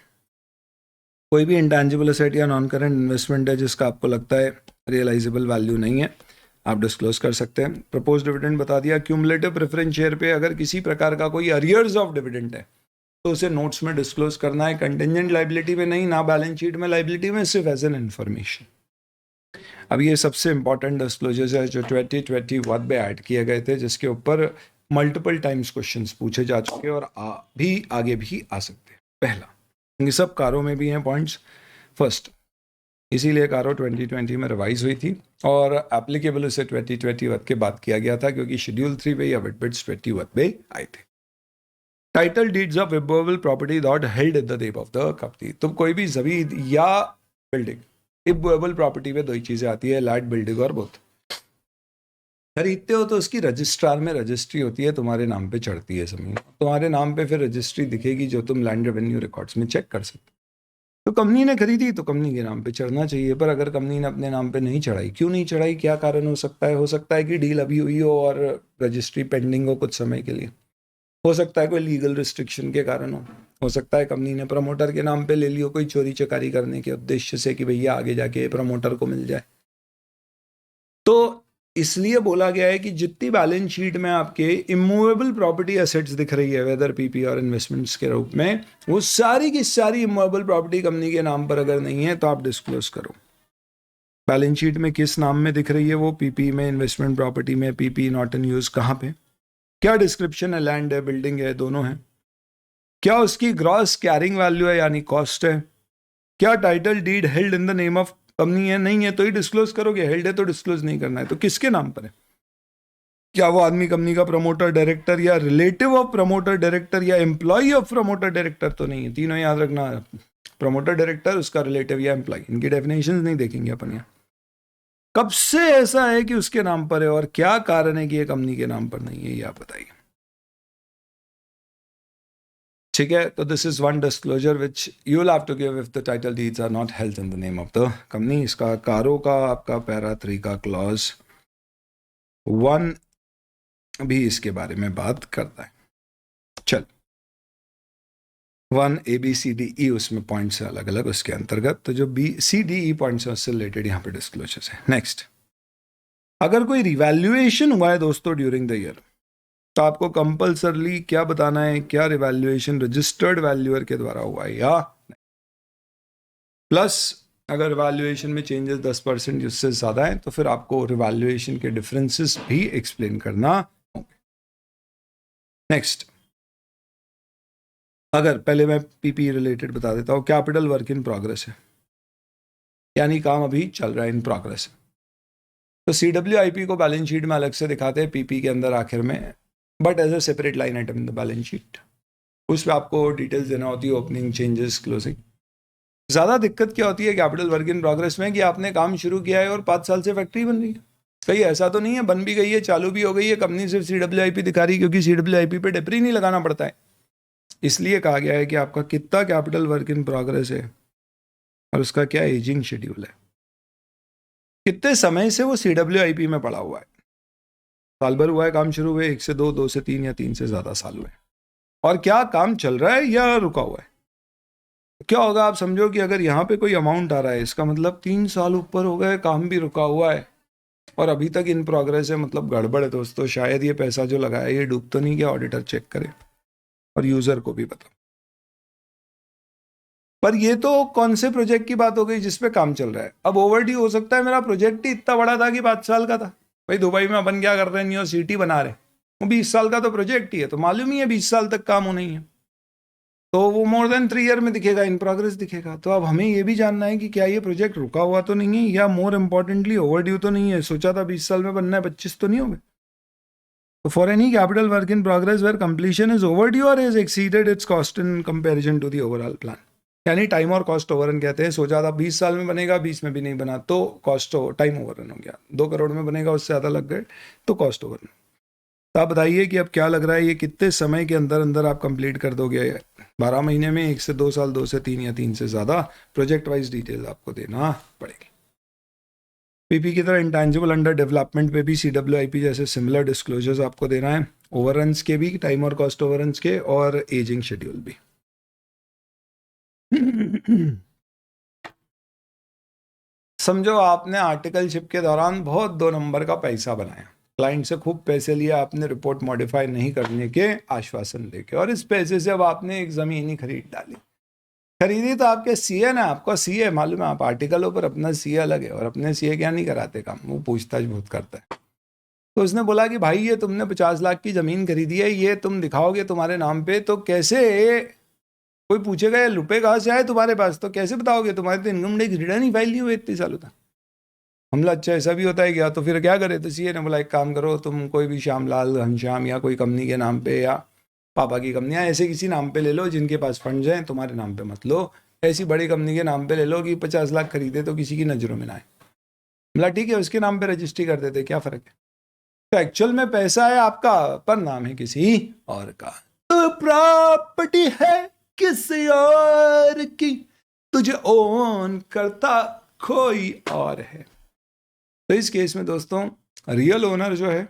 कोई भी इंटेंजिबल एसेट या नॉन करेंट इन्वेस्टमेंट है जिसका आपको लगता है रियलाइजेबल वैल्यू नहीं है, आप डिस्क्लोज कर सकते हैं। प्रपोज डिविडेंड बता दिया। क्यूमुलेटिव प्रेफरेंस शेयर पे अगर किसी प्रकार का कोई अरियर्स ऑफ डिविडेंड है तो उसे नोट्स में डिस्क्लोज करना है, कंटिजेंट लाइबिलिटी में नहीं, ना बैलेंस शीट में लाइबिलिटी में, सिर्फ एज एन इन्फॉर्मेशन। अब ये सबसे इंपॉर्टेंट डिस्क्लोजर्स है जो 2021 में ऐड किए गए थे, जिसके ऊपर मल्टीपल टाइम्स क्वेश्चंस पूछे जा चुके हैं और भी आगे भी आ सकते हैं। पहला, ये सब कारों में भी हैं पॉइंट्स। फर्स्ट, इसीलिए कारो 2020 में रिवाइज हुई थी और एप्लीकेबल उसे 2021 के बाद किया गया था, क्योंकि शेड्यूल 3 पे या विटबिट्स 21 में आए थे। Title deeds of immovable property not held in the name of the company. तुम कोई भी जमीन या बिल्डिंग, इमूवेबल प्रॉपर्टी में दो ही चीजें आती है, लैंड, बिल्डिंग और बोथ। खरीदते हो तो उसकी रजिस्ट्रार में रजिस्ट्री होती है, तुम्हारे नाम पे चढ़ती है जमीन, तुम्हारे नाम पे फिर रजिस्ट्री दिखेगी जो तुम लैंड रेवेन्यू रिकॉर्ड्स में चेक कर सकते हो। तो कंपनी ने खरीदी तो कंपनी के नाम पे चढ़ना चाहिए, पर अगर कंपनी ने अपने नाम पे नहीं चढ़ाई, क्यों नहीं चढ़ाई, क्या कारण हो सकता है? हो सकता है कि डील अभी हुई हो और रजिस्ट्री पेंडिंग हो कुछ समय के लिए, हो सकता है कोई लीगल रिस्ट्रिक्शन के कारण हो सकता है कंपनी ने प्रमोटर के नाम पे ले लियो कोई चोरी चकारी करने के उद्देश्य से कि भैया आगे जाके प्रमोटर को मिल जाए। तो इसलिए बोला गया है कि जितनी बैलेंस शीट में आपके इमूवेबल प्रॉपर्टी एसेट्स दिख रही है, वेदर पीपी और इन्वेस्टमेंट्स के रूप में, वो सारी की सारी इमूवेबल प्रॉपर्टी कंपनी के नाम पर अगर नहीं है तो आप डिस्क्लोज करो। बैलेंस शीट में किस नाम में दिख रही है वो, पीपी में, इन्वेस्टमेंट प्रॉपर्टी में, पीपी नॉट इन यूज कहाँ पे, क्या डिस्क्रिप्शन है, लैंड है, बिल्डिंग है, दोनों है, क्या उसकी ग्रॉस कैरिंग वैल्यू है यानी कॉस्ट है, क्या title deed held in the name of company है, नहीं है तो ही डिस्क्लोज करोगे, हेल्ड है तो डिस्क्लोज नहीं करना है। तो किसके नाम पर है? क्या वो आदमी कंपनी का प्रमोटर डायरेक्टर या रिलेटिव ऑफ प्रमोटर डायरेक्टर या एम्प्लॉय ऑफ प्रमोटर डायरेक्टर तो नहीं है, तीनों याद रखना, प्रमोटर डायरेक्टर, उसका रिलेटिव या एम्प्लॉय, इनकी डेफिनेशन नहीं देखेंगे अपन यहाँ। कब से ऐसा है कि उसके नाम पर है और क्या कारण है कि ये कंपनी के नाम पर नहीं है, ये आप बताइए। ठीक है, तो this is one disclosure which you will have to give if the title deeds are not held in the name of the company. इसका कारो का आपका पैरा 3 का क्लॉज 1 भी इसके बारे में बात करता है। चल 1 ABCDE उसमें पॉइंट्स है अलग अलग उसके अंतर्गत, तो जो BCDE पॉइंट्स है उससे रिलेटेड यहाँ पे डिस्क्लोजर्स है। नेक्स्ट, अगर कोई रिवैल्यूएशन हुआ है दोस्तों ड्यूरिंग द ईयर, तो आपको कंपल्सरली क्या बताना है, क्या रिवैल्यूएशन रजिस्टर्ड वैल्यूअर के द्वारा हुआ है या प्लस अगर वैल्यूएशन में चेंजेस 10% उससे ज़्यादा है तो फिर आपको रिवैल्यूएशन के डिफरेंसेस भी एक्सप्लेन करना होंगे। नेक्स्ट, अगर पहले मैं पीपी रिलेटेड बता देता हूँ, कैपिटल वर्क इन प्रोग्रेस है, यानी काम अभी चल रहा है, इन प्रोग्रेस है। तो CWIP को बैलेंस शीट में अलग से दिखाते हैं पीपी के अंदर आखिर में, but as a separate line item in the balance sheet. उस पर आपको डिटेल्स देना होती है, ओपनिंग, चेंजेस, क्लोजिंग। ज़्यादा दिक्कत क्या होती है कैपिटल वर्क इन प्रोग्रेस में कि आपने काम शुरू किया है और 5 साल से फैक्ट्री बन रही है। कहीं ऐसा तो नहीं है बन भी गई है, चालू भी हो गई है, कंपनी सिर्फ CWIP दिखा रही है, क्योंकि CWIP पे डेप्री नहीं लगाना पड़ता है। इसलिए कहा गया है कि आपका कितना कैपिटल वर्क इन प्रोग्रेस है और उसका क्या एजिंग शेड्यूल है, कितने समय से वो CWIP में पड़ा हुआ है। साल भर हुआ है काम शुरू हुए, 1 से 2, 2 से 3 या 3 से ज़्यादा साल हुए, और क्या काम चल रहा है या रुका हुआ है। क्या होगा, आप समझो कि अगर यहाँ पे कोई अमाउंट आ रहा है, इसका मतलब 3 साल ऊपर हो गए, काम भी रुका हुआ है और अभी तक इन प्रोग्रेस है, मतलब गड़बड़ है दोस्तों। शायद ये पैसा जो लगाया ये डूब तो नहीं गया, ऑडिटर चेक करे और यूजर को भी पता। पर ये तो कौन से प्रोजेक्ट की बात हो गई जिसपे काम चल रहा है। अब ओवरड्यू हो सकता है मेरा प्रोजेक्ट ही इतना बड़ा था कि 5 साल का था। भाई दुबई में अपन क्या कर रहे हैं, न्यू सिटी बना रहे, वो 20 साल का तो प्रोजेक्ट ही है, तो मालूम ही है 20 साल तक काम होना ही है, तो वो मोर देन 3 ईयर में दिखेगा, इन प्रोग्रेस दिखेगा। तो अब हमें ये भी जानना है कि क्या ये प्रोजेक्ट रुका हुआ तो नहीं है, या मोर इंपॉर्टेंटली ओवरड्यू तो नहीं है। सोचा था 20 साल में बनना है, 25 तो नहीं हो गए। तो for any capital work in progress where completion is overdue और is exceeded its cost in comparison to the overall plan, यानी टाइम और कॉस्ट ओवररन कहते हैं। सोचा था 20 साल में बनेगा, 20 में भी नहीं बना तो कॉस्ट टाइम ओवररन हो गया। 2 करोड़ में बनेगा, उससे ज़्यादा लग गए तो कॉस्ट ओवररन। तो आप बताइए कि अब क्या लग रहा है, ये कितने समय के अंदर अंदर आप कंप्लीट कर दोगे। 12 महीने में, 1 से 2 साल, 2 से 3 या 3 से ज़्यादा। प्रोजेक्ट वाइज डिटेल आपको देना पड़ेगी। पीपी की तरह इंटेंजिबल अंडर डेवलपमेंट पे भी CWIP जैसे सिमिलर डिस्क्लोजर्स आपको देना है, ओवररन्स के भी, टाइम और कॉस्ट ओवररन्स के, और एजिंग शेड्यूल भी। समझो आपने आर्टिकलशिप के दौरान बहुत 2 नंबर का पैसा बनाया, क्लाइंट से खूब पैसे लिए आपने, रिपोर्ट मॉडिफाई नहीं करने के आश्वासन लेके, और इस पैसे से अब आपने एक ज़मीन ही खरीदी तो आपके CA ना, आपका CA मालूम है, आप आर्टिकलों पर अपना CA अलग है, और अपने CA क्या नहीं कराते काम, वो पूछताछ बहुत करता है। तो उसने बोला कि भाई ये तुमने 50 लाख की ज़मीन खरीदी है, ये तुम दिखाओगे तुम्हारे नाम पे, तो कैसे, कोई पूछेगा ये रुपए कहाँ से आए तुम्हारे पास, तो कैसे बताओगे, तुम्हारे तो इनकम टैक्स रिटर्न ही फाइल नहीं हुए इतने सालों तक। हमला अच्छा ऐसा भी होता है क्या, तो फिर क्या करे, तो CA ने बोला एक काम करो, तुम कोई भी श्यामलाल, घनश्याम या कोई कंपनी के नाम पे, या पापा की कंपनियां, ऐसे किसी नाम पे ले लो जिनके पास फंड्स हैं, तुम्हारे नाम पे मत लो, ऐसी बड़ी कंपनी के नाम पे ले लो कि 50 लाख खरीदे तो किसी की नज़रों में ना आए। बोला ठीक है, उसके नाम पे रजिस्ट्री कर देते, क्या फ़र्क है। तो एक्चुअल में पैसा है आपका, पर नाम है किसी और का, तो प्रॉपर्टी है किसी और की, तुझे ओन करता कोई और है। तो इस केस में दोस्तों रियल ओनर जो है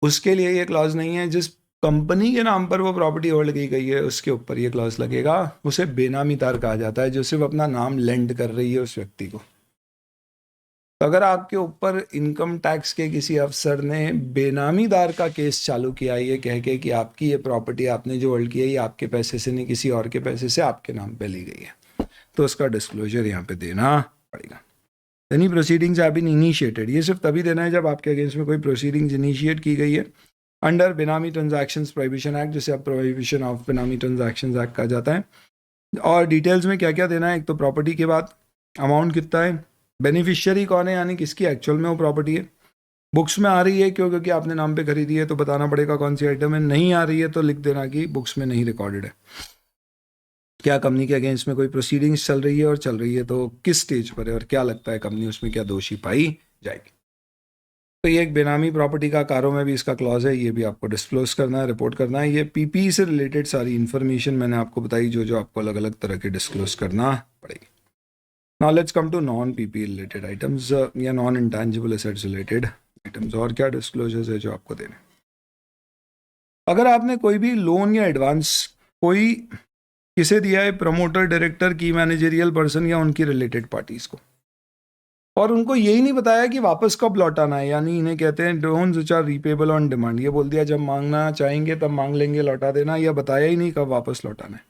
उसके लिए ये क्लॉज नहीं है। जिस कंपनी के नाम पर वो प्रॉपर्टी होल्ड की गई है उसके ऊपर ये क्लॉज लगेगा। उसे बेनामीदार कहा जाता है, जो सिर्फ अपना नाम लेंड कर रही है उस व्यक्ति को। तो अगर आपके ऊपर इनकम टैक्स के किसी अफसर ने बेनामीदार का केस चालू किया, ये कह के कि आपकी ये प्रॉपर्टी आपने जो होल्ड की है ये आपके पैसे से नहीं, किसी और के पैसे से आपके नाम पे ली गई है, तो उसका डिस्क्लोजर यहाँ पे देना पड़ेगा। Any proceedings have been initiated, ये सिर्फ तभी देना है जब आपके अगेंस्ट में कोई प्रोसीडिंग्स इनिशिएट की गई है अंडर बेनामी ट्रांजैक्शंस प्रोहिबिशन एक्ट, जिसे अब प्रोहिबिशन ऑफ बेनामी ट्रांजैक्शंस एक्ट कहा जाता है। और डिटेल्स में क्या क्या देना है, एक तो प्रॉपर्टी के बाद अमाउंट कितना है, बेनिफिशियरी कौन है, यानी किसकी एक्चुअल में वो प्रॉपर्टी है, बुक्स में आ रही है क्यों, क्योंकि आपने नाम पे खरीदी है तो बताना पड़ेगा कौन सी आइटम है, नहीं आ रही है तो लिख देना कि बुक्स में नहीं रिकॉर्डेड है। क्या कंपनी के अगेंस्ट में कोई प्रोसीडिंग्स चल रही है, और चल रही है तो किस स्टेज पर है, और क्या लगता है कंपनी उसमें क्या दोषी पाई जाएगी। तो ये एक बेनामी प्रॉपर्टी का कारों में भी इसका क्लॉज है, ये भी आपको डिस्क्लोज करना है, रिपोर्ट करना है। ये पीपी से रिलेटेड सारी इन्फॉर्मेशन मैंने आपको बताई, जो जो आपको अलग अलग तरह के डिस्क्लोज करना पड़ेगी। Now let's come to non PP related items या non intangible assets related items. और क्या डिस्क्लोजर्स है जो आपको देने। अगर आपने कोई भी लोन या एडवांस कोई किसे दिया है, प्रमोटर, डायरेक्टर, की मैनेजरियल पर्सन या उनकी रिलेटेड पार्टीज को, और उनको यही नहीं बताया कि वापस कब लौटाना है, यानी इन्हें कहते हैं loans which are repayable on demand. ये बोल दिया जब मांगना चाहेंगे तब मांग लेंगे, लौटा देना, या बताया ही नहीं कब वापस लौटाना है।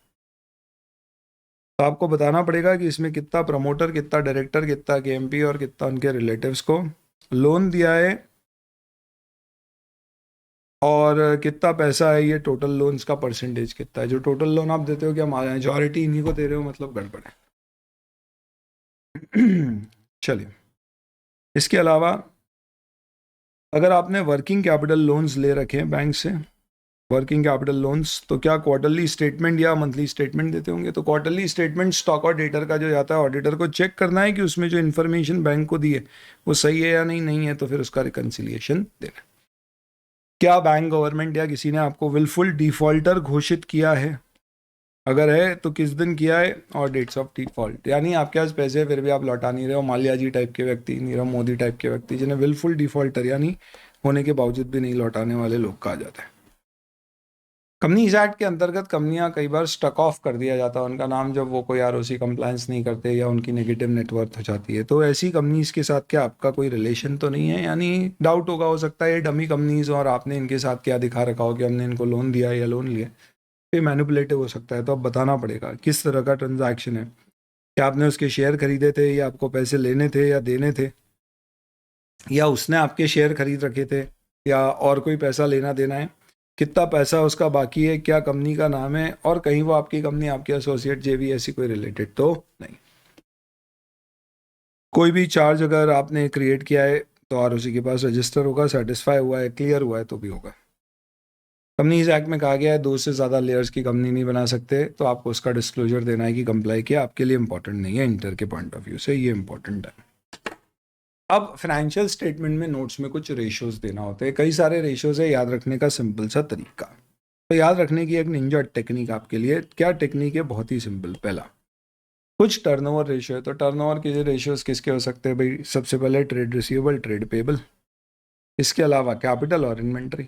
तो आपको बताना पड़ेगा कि इसमें कितना प्रमोटर, कितना डायरेक्टर, कितना केएमपी और कितना उनके रिलेटिव्स को लोन दिया है, और कितना पैसा है, ये टोटल लोन्स का परसेंटेज कितना है। जो टोटल लोन आप देते हो क्या मेजॉरिटी इन्हीं को दे रहे हो, मतलब गड़बड़ है। चलिए, इसके अलावा अगर आपने वर्किंग कैपिटल लोन्स ले रखे हैं बैंक से, वर्किंग कैपिटल लोन्स, तो क्या क्वार्टरली स्टेटमेंट या मंथली स्टेटमेंट देते होंगे। तो क्वार्टरली स्टेटमेंट स्टॉक ऑडिटर का जो जाता है, ऑडिटर को चेक करना है कि उसमें जो इन्फॉर्मेशन बैंक को दी है वो सही है या नहीं है, तो फिर उसका रिकन्सिलिएशन देना। क्या बैंक, गवर्नमेंट या किसी ने आपको विलफुल डिफॉल्टर घोषित किया है, अगर है तो किस दिन किया है, और डेट्स ऑफ डिफॉल्ट। यानी आपके पास पैसे फिर भी आप लौटा नहीं रहे हो, माल्या जी टाइप के व्यक्ति, नीरव मोदी टाइप के व्यक्ति, जिन्हें विलफुल डिफॉल्टर यानी होने के बावजूद भी नहीं लौटाने वाले लोग कहा जाता है। कंपनीज एक्ट के अंतर्गत कंपनियां कई बार स्टक ऑफ कर दिया जाता है उनका नाम, जब वो कोई आरओसी कंप्लायंस नहीं करते या उनकी नेगेटिव नेटवर्थ हो जाती है। तो ऐसी कंपनीज के साथ क्या आपका कोई रिलेशन तो नहीं है, यानी डाउट होगा, हो सकता है ये डमी कंपनीज और आपने इनके साथ क्या दिखा रखा हो कि हमने इनको लोन दिया या लोन लिया, ये मैनिपुलेटिव हो सकता है। तो अब बताना पड़ेगा किस तरह का ट्रांजैक्शन है, क्या आपने उसके शेयर खरीदे थे, या आपको पैसे लेने थे या देने थे, या उसने आपके शेयर खरीद रखे थे, या और कोई पैसा लेना देना है, कितना पैसा उसका बाकी है, क्या कंपनी का नाम है, और कहीं वो आपकी कंपनी, आपके एसोसिएट, जेवी ऐसी कोई रिलेटेड तो नहीं। कोई भी चार्ज अगर आपने क्रिएट किया है तो आरओसी के पास रजिस्टर होगा, सेटिस्फाई हुआ है, क्लियर हुआ है तो भी होगा। कंपनीज एक्ट में कहा गया है 2 से ज़्यादा लेयर्स की कंपनी नहीं बना सकते, तो आपको उसका डिस्क्लोजर देना है कि कंप्लाई किया। आपके लिए इंपॉर्टेंट नहीं है, इंटर के पॉइंट ऑफ व्यू से ये इंपॉर्टेंट है। अब फाइनेंशियल स्टेटमेंट में नोट्स में कुछ रेशियोज देना होते हैं, कई सारे रेशियोज है, याद रखने का सिंपल सा तरीका। तो याद रखने की एक निंजा टेक्निक आपके लिए, क्या टेक्निक है, बहुत ही सिंपल। पहला, कुछ टर्नओवर रेशियो है, तो टर्नओवर के रेशियोज किसके हो सकते हैं भाई, सबसे पहले ट्रेड रिसीवेबल, ट्रेड पेबल, इसके अलावा कैपिटल और इन्वेंट्री,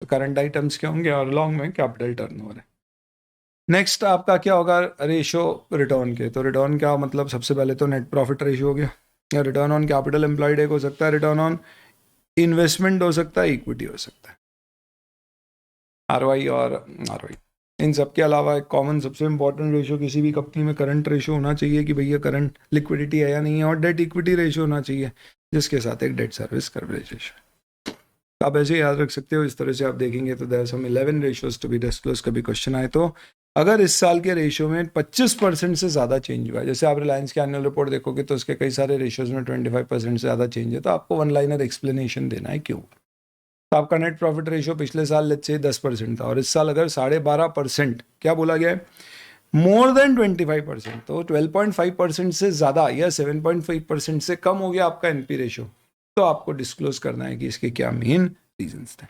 तो करंट आइटम्स क्या होंगे, और लॉन्ग में कैपिटल टर्नओवर है। नेक्स्ट आपका क्या होगा, रेशियो रिटर्न के, तो रिटर्न क्या मतलब, सबसे पहले तो नेट प्रॉफिट रेशियो हो गया, या रिटर्न ऑन कैपिटल एम्प्लॉयड एक हो सकता है, रिटर्न ऑन इन्वेस्टमेंट हो सकता है, इक्विटी हो सकता है, आरओआई और आरओआई। इन सब के अलावा एक कॉमन सबसे इंपॉर्टेंट रेशियो किसी भी कंपनी में करंट रेशियो होना चाहिए कि भैया करंट लिक्विडिटी है या नहीं है, और डेट इक्विटी रेशियो होना चाहिए जिसके साथ एक डेट सर्विस कवरेज रेशियो। आप ऐसे याद रख सकते हो, इस तरह से आप देखेंगे तो there are some 11 ratios to be disclose. कभी क्वेश्चन आए तो अगर इस साल के रेशियो में 25% से ज़्यादा चेंज हुआ है, जैसे आप रिलायंस की एनुअल रिपोर्ट देखोगे तो उसके कई सारे रेशियोज में 25% से ज़्यादा चेंज है, तो आपको वन लाइनर एक्सप्लेनेशन देना है क्यों। तो आपका नेट प्रॉफिट रेशियो पिछले साल लेट्स से 10% था, और इस साल अगर 12.5%, क्या बोला गया है, मोर देन 25%, तो 12.5% से ज़्यादा या 7.5% से कम हो गया आपका एनपी रेशियो, तो आपको डिस्क्लोज करना है कि इसके क्या मेन रीजंस थे।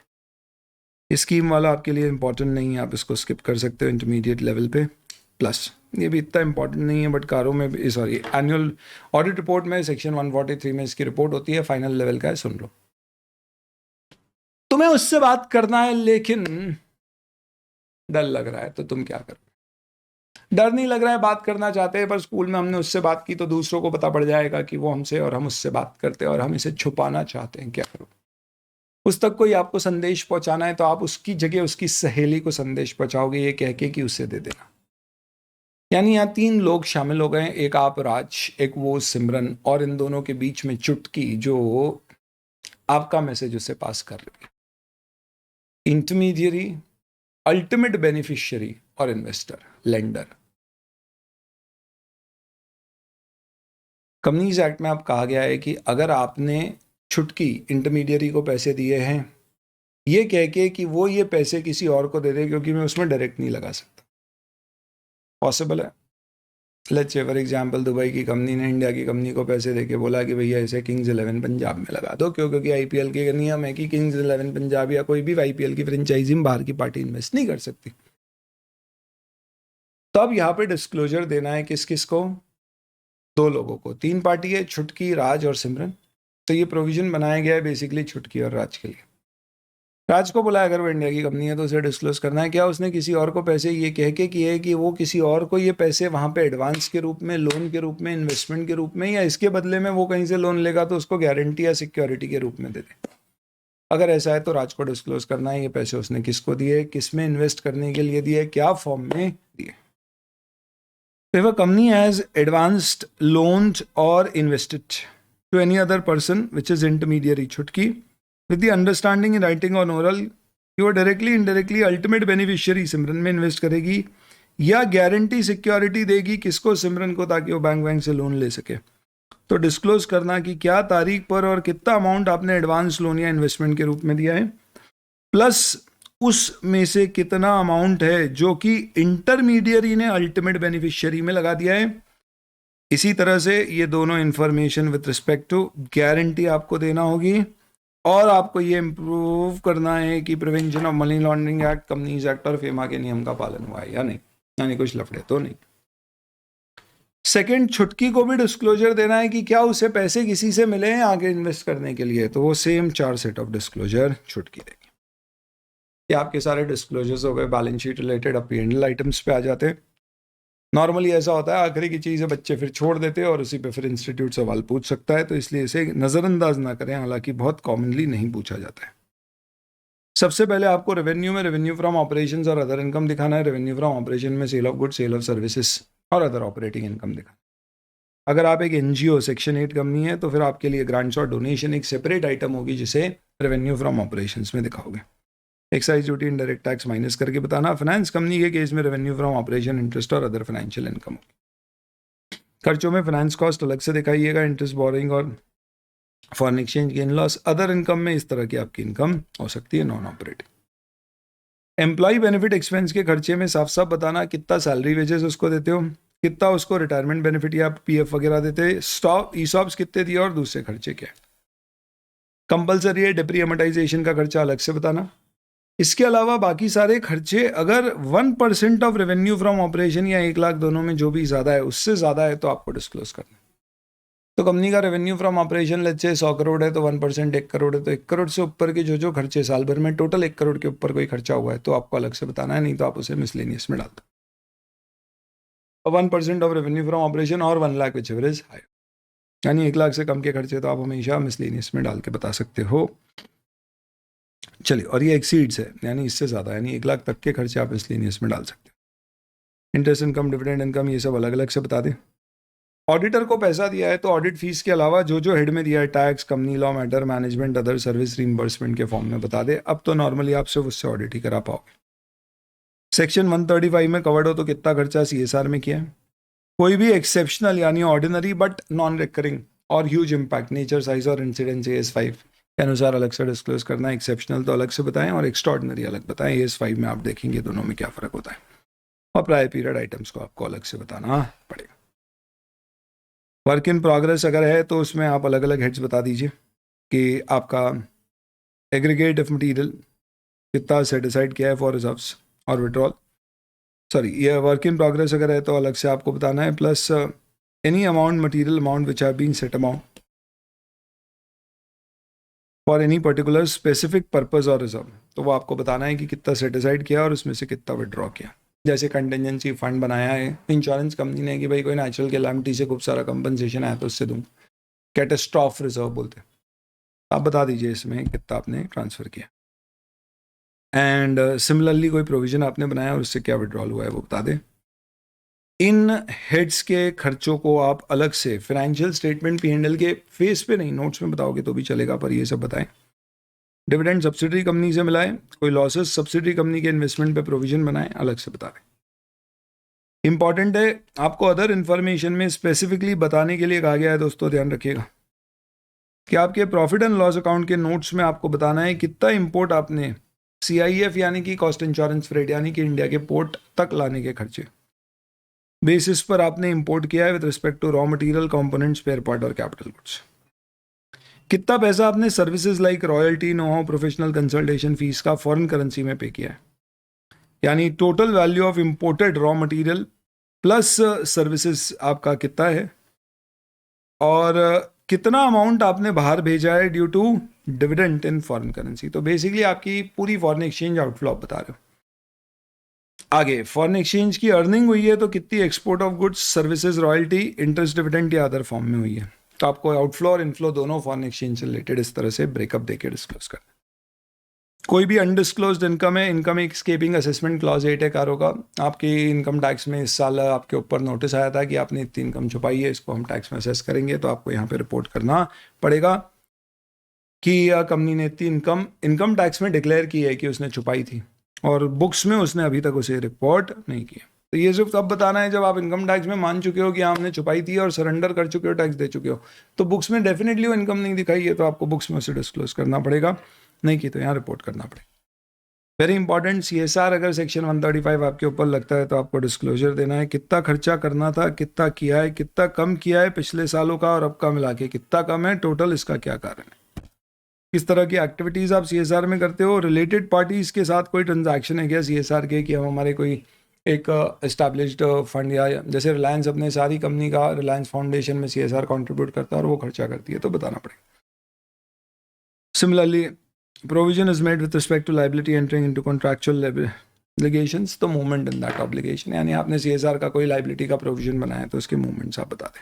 स्कीम वाला आपके लिए इंपॉर्टेंट नहीं है, आप इसको स्किप कर सकते हो इंटरमीडिएट लेवल पे। प्लस ये भी इतना इंपॉर्टेंट नहीं है, बट कारों में भी, सॉरी, एनुअल ऑडिट रिपोर्ट में सेक्शन 143 में इसकी रिपोर्ट होती है, फाइनल लेवल का है, सुन लो। तुम्हें उससे बात करना है लेकिन डर लग रहा है, तो तुम क्या करो। डर नहीं लग रहा है, बात करना चाहते हैं, पर स्कूल में हमने उससे बात की तो दूसरों को पता पड़ जाएगा कि वो हमसे और हम उससे बात करते हैं, और हम इसे छुपाना चाहते हैं, क्या करो। उस तक कोई आपको संदेश पहुंचाना है तो आप उसकी जगह उसकी सहेली को संदेश पहुंचाओगे, ये कह के कि उसे दे देना। यानी यहाँ 3 लोग शामिल हो गए, एक आप राज, एक वो सिमरन, और इन दोनों के बीच में चुटकी जो आपका मैसेज उसे पास कर रही है। इंटरमीडियरी, अल्टीमेट बेनिफिशियरी और इन्वेस्टर, लेंडर। कंपनीज एक्ट में आप कहा गया है कि अगर आपने छुटकी इंटरमीडियरी को पैसे दिए हैं, ये कह के कि वो ये पैसे किसी और को दे दे, क्योंकि मैं उसमें डायरेक्ट नहीं लगा सकता, पॉसिबल है। Let's say for example Dubai की कंपनी ने इंडिया की कंपनी को पैसे देके बोला कि भैया इसे किंग्स 11 पंजाब में लगा दो, क्योंकि आईपीएल के नियम है कि किंग्स 11 पंजाब या कोई भी आईपीएल की फ्रेंचाइजी में बाहर की पार्टी इन्वेस्ट नहीं कर सकती। तो अब यहाँ पे डिस्क्लोजर देना है किस किस को, 2 लोगों को, 3 पार्टी है, छुटकी, राज और सिमरन। तो ये प्रोविजन बनाया गया है बेसिकली छुटकी और राज के लिए। राज को बोला अगर वो इंडिया की कंपनी है तो उसे डिस्क्लोज करना है क्या उसने किसी और को पैसे ये कह के किए कि वो किसी और को ये पैसे वहां पे एडवांस के रूप में, लोन के रूप में, इन्वेस्टमेंट के रूप में, या इसके बदले में वो कहीं से लोन लेगा तो उसको गारंटी या सिक्योरिटी के रूप में दे दे। अगर ऐसा है तो राज को डिस्क्लोज करना है ये पैसे उसने किसको दिए, किस में इन्वेस्ट करने के लिए दिए, क्या फॉर्म में दिए। If a company has advanced loans or invested to any other person which is intermediary छुटकी with the understanding in writing or oral, you are directly indirectly ultimate beneficiary सिमरन में इन्वेस्ट करेगी या गारंटी सिक्योरिटी देगी किसको, सिमरन को, ताकि वो bank से लोन ले सके। तो डिस्क्लोज करना कि क्या तारीख पर और कितना अमाउंट आपने एडवांस लोन या इन्वेस्टमेंट के रूप में दिया है, प्लस उसमें से कितना अमाउंट है जो कि इंटरमीडियरी ने अल्टीमेट बेनिफिशियरी में लगा दिया है। इसी तरह से ये दोनों information with respect to guarantee आपको देना होगी और आपको ये इंप्रूव करना है कि prevention of money laundering act, companies act और फेमा के नियम का पालन हुआ है या नहीं, यानी कुछ लफड़े तो नहीं। सेकंड, छुटकी को भी डिस्क्लोजर देना है कि क्या उसे पैसे किसी से मिले हैं आगे इन्वेस्ट करने के लिए, तो वो सेम 4 सेट ऑफ डिस्क्लोजर छुटकी देगी। ये आपके सारे डिस्क्लोजर्स हो गए बैलेंस शीट रिलेटेड। अब P&L आइटम्स पे आ जाते हैं। नॉर्मली ऐसा होता है आखिरी की चीज़ है बच्चे फिर छोड़ देते हैं और उसी पे फिर इंस्टीट्यूट सवाल पूछ सकता है, तो इसलिए इसे नज़रअंदाज ना करें, हालांकि बहुत कॉमनली नहीं पूछा जाता है। सबसे पहले आपको रेवेन्यू में रेवेन्यू फ्रॉम ऑपरेशंस और अदर इनकम दिखाना है। रेवेन्यू फ्रॉम ऑपरेशन में sale of goods, sale of services और अदर ऑपरेटिंग इनकम दिखाना। अगर आप एक NGO सेक्शन 8 कंपनी है तो फिर आपके लिए ग्रांट्स और डोनेशन एक सेपरेट आइटम होगी जिसे रेवेन्यू फ्रॉम ऑपरेशंस में दिखाओगे। Excise duty, indirect tax minus करके बताना। फाइनेंस कंपनी के केस में रेवेन्यू फ्रॉम ऑपरेशन, इंटरेस्ट और अदर फाइनेंशियल इनकम। खर्चों में फाइनेंस कॉस्ट अलग से दिखाइएगा, इंटरेस्ट, बोरिंग और foreign exchange gain loss. Other income में इस तरह की आपकी इनकम हो सकती है non operating. Employ benefit expense के खर्चे में साफ साफ बताना कितना सैलरी वेजेस उसको देते हो, कितना उसको रिटायरमेंट बेनिफिट या PF वगैरह देते, स्टॉक ईसॉप्स कितने दिए और दूसरे खर्चे क्या। कंपलसरी है डेप्री एमोटाइजेशन का खर्चा अलग से बताना। इसके अलावा बाकी सारे खर्चे अगर 1% ऑफ रेवेन्यू फ्रॉम ऑपरेशन या 1 लाख दोनों में जो भी ज़्यादा है, उससे ज़्यादा है तो आपको डिस्क्लोज करना। तो कंपनी का revenue from operation let's say 100 crore है तो 1% 1 करोड़ है, तो 1 करोड़ से ऊपर के जो खर्चे साल भर में टोटल 1 करोड़ के ऊपर कोई खर्चा हुआ है तो आपको अलग से बताना है, नहीं तो आप उसे मिसलेनियस में डाल दो। 1% ऑफ रेवेन्यू फ्रॉम ऑपरेशन और 1 lakh whichever is higher, यानी 1 लाख से कम के खर्चे तो आप हमेशा मिसलेनियस में डाल के बता सकते हो। चलिए, और ये एक्सीड्स है यानी इससे ज़्यादा, यानी 1 लाख तक के खर्चे आप मिसलेनियस में डाल सकते हो। इंटरेस्ट इनकम, डिविडेंड इनकम, ये सब अलग अलग से बता दें। ऑडिटर को पैसा दिया है तो ऑडिट फीस के अलावा जो हेड में दिया है, tax, company law matter, management, other service reimbursement के फॉर्म में बता दे। अब तो नॉर्मली आप सिर्फ उससे ऑडिट ही करा पाओगे। सेक्शन 135 में कवर्ड हो तो कितना खर्चा CSR में किया है। कोई भी एक्सेप्शनल यानी ऑर्डिनरी बट नॉन रिकरिंग और ह्यूज इम्पैक्ट, नेचर, साइज और इंसिडेंस AS5 के अनुसार अलग से डिस्क्लोज करना है। एक्सेप्शनल तो अलग से बताएं और एक्स्ट्राऑर्डिनरी अलग बताएं। AS5 में आप देखेंगे दोनों में क्या फ़र्क होता है। और प्रायर पीरियड आइटम्स को आपको अलग से बताना पड़ेगा। वर्क इन प्रोग्रेस अगर है तो उसमें आप अलग अलग हेड्स बता दीजिए कि आपका एग्रीगेट ऑफ मटीरियल कितना सेटिसाइड किया है फॉर रिजर्व्स और विड्रॉल। सॉरी, ये वर्क इन प्रोग्रेस अगर है तो अलग से आपको बताना है, plus any amount, material amount which have been set amount for any particular specific purpose और रिजर्व, तो वो आपको बताना है कि कितना सेटिसाइड किया और उसमें से कितना विड्रॉ किया। जैसे कंटेंजेंसी फंड बनाया है इंश्योरेंस कंपनी ने कि भाई कोई नेचुरल कैलामिटी से खूब सारा कंपनसेशन आया तो उससे दूँ, कैटास्ट्रॉफ रिजर्व बोलते हैं। आप बता दीजिए इसमें कितना आपने ट्रांसफ़र किया। एंड सिमिलरली कोई प्रोविजन आपने बनाया और उससे क्या विड्रॉल हुआ है वो बता दें। इन हेड्स के खर्चों को आप अलग से फाइनेंशियल स्टेटमेंट P&L के फेस पे नहीं, नोट्स में बताओगे तो भी चलेगा, पर ये सब बताएं। डिविडेंड सब्सिडरी कंपनी से मिलाएं, कोई लॉसेस सब्सिडरी कंपनी के इन्वेस्टमेंट पे प्रोविजन बनाएं, अलग से बता दें। इंपॉर्टेंट है, आपको अदर इन्फॉर्मेशन में स्पेसिफिकली बताने के लिए कहा गया है दोस्तों, ध्यान रखिएगा कि आपके प्रॉफिट एंड लॉस अकाउंट के नोट्स में आपको बताना है कितना इंपोर्ट आपने CIF यानी कि कॉस्ट इंश्योरेंस फ्रेट यानी कि इंडिया के पोर्ट तक लाने के खर्चे, बेसिस पर आपने इंपोर्ट किया है with respect to raw material, component, spare part और कैपिटल गुड्स। कितना पैसा आपने services like royalty, know how, professional consultation fee का फॉरेन करेंसी में पे किया है, यानी total value of imported raw material plus services आपका कितना है, और कितना अमाउंट आपने बाहर भेजा है due to dividend in foreign currency. तो बेसिकली आपकी पूरी फॉरेन एक्सचेंज आउटफ्लो आप बता रहे हो। आगे फॉरेन एक्सचेंज की अर्निंग हुई है तो कितनी export of goods, services, royalty, interest, dividend या अदर फॉर्म में हुई है। तो आपको आउटफ्लो और इनफ्लो दोनों फॉरेन एक्सचेंज से रिलेटेड इस तरह से ब्रेकअप देके डिस्क्लोज करना। कोई भी अनडिस्क्लोज्ड इनकम है, इनकम एस्केपिंग असेसमेंट क्लॉज 8 है कारों का। आपकी इनकम टैक्स में इस साल आपके ऊपर नोटिस आया था कि आपने इतनी इनकम छुपाई है, इसको हम टैक्स में असेस करेंगे, तो आपको यहाँ पे रिपोर्ट करना पड़ेगा कि कंपनी ने इतनी इनकम टैक्स में डिक्लेयर की है कि उसने छुपाई थी, और बुक्स में उसने अभी तक उसे रिपोर्ट नहीं किया। तो ये सिर्फ तब बताना है जब आप इनकम टैक्स में मान चुके हो कि हाँ हमने छुपाई थी और सरेंडर कर चुके हो, टैक्स दे चुके हो। तो बुक्स में डेफिनेटली वो इनकम नहीं दिखाई है, तो आपको बुक्स में उसे डिस्क्लोज करना पड़ेगा, नहीं की तो यहाँ रिपोर्ट करना पड़ेगा। वेरी इंपॉर्टेंट, CSR अगर सेक्शन 135 आपके ऊपर लगता है तो आपको डिस्क्लोजर देना है, कितना खर्चा करना था, कितना किया है, कितना कम किया है पिछले सालों का और अब का मिला के कितना कम है, टोटल इसका क्या कारण है, किस तरह की एक्टिविटीज आप CSR में करते हो, रिलेटेड पार्टीज के साथ कोई ट्रांजैक्शन है क्या CSR के, कि हम हमारे कोई एक एस्टैब्लिश्ड फंड या जैसे रिलायंस अपने सारी कंपनी का रिलायंस फाउंडेशन में CSR कंट्रीब्यूट करता है और वो खर्चा करती है, तो बताना पड़ेगा। Similarly provision is made with respect to liability entering into contractual obligations, तो movement in that obligation, यानी आपने CSR का कोई liability का provision बनाया तो उसके movements आप बता दें।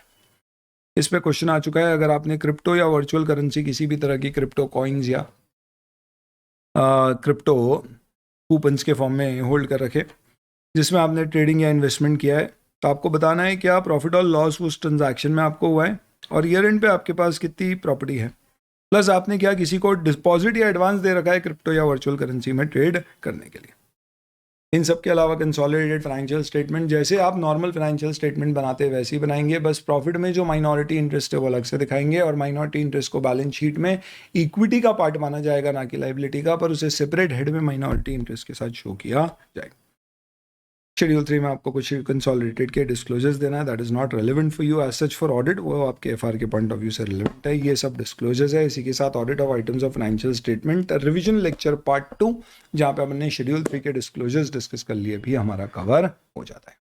इस पे क्वेश्चन आ चुका है, अगर आपने क्रिप्टो या वर्चुअल करेंसी किसी भी तरह की क्रिप्टो कॉइन्स या क्रिप्टो कूपन्स के फॉर्म में होल्ड कर रखे जिसमें आपने ट्रेडिंग या इन्वेस्टमेंट किया है, तो आपको बताना है क्या प्रॉफिट और लॉस उस ट्रांजैक्शन में आपको हुआ है, और ईयर एंड पे आपके पास कितनी प्रॉपर्टी है, प्लस आपने क्या किसी को डिपॉजिट या एडवांस दे रखा है क्रिप्टो या वर्चुअल करेंसी में ट्रेड करने के लिए। इन सब के अलावा कंसोलिडेटेड फाइनेंशियल स्टेटमेंट, जैसे आप नॉर्मल फाइनेंशियल स्टेटमेंट बनाते हैं वैसे ही बनाएंगे, बस प्रॉफिट में जो माइनॉरिटी इंटरेस्ट है वो अलग से दिखाएंगे, और माइनॉरिटी इंटरेस्ट को बैलेंस शीट में इक्विटी का पार्ट माना जाएगा ना कि लाइबिलिटी का, पर उसे सेपरेट हेड में माइनॉरिटी इंटरेस्ट के साथ शो किया जाएगा। शेड्यूल 3 में आपको कुछ कंसोलिडेटेड के डिस्क्लोजर्स देना है, that is not relevant for you as such for audit, वो आपके FR के पॉइंट ऑफ व्यू से रेलेवेंट है। ये सब डिस्क्लोजर्स है, इसी के साथ audit of items of financial statement revision lecture part 2 जहाँ पे हमने शेड्यूल 3 के डिस्क्लोजर्स डिस्कस कर लिए भी हमारा कवर हो जाता है।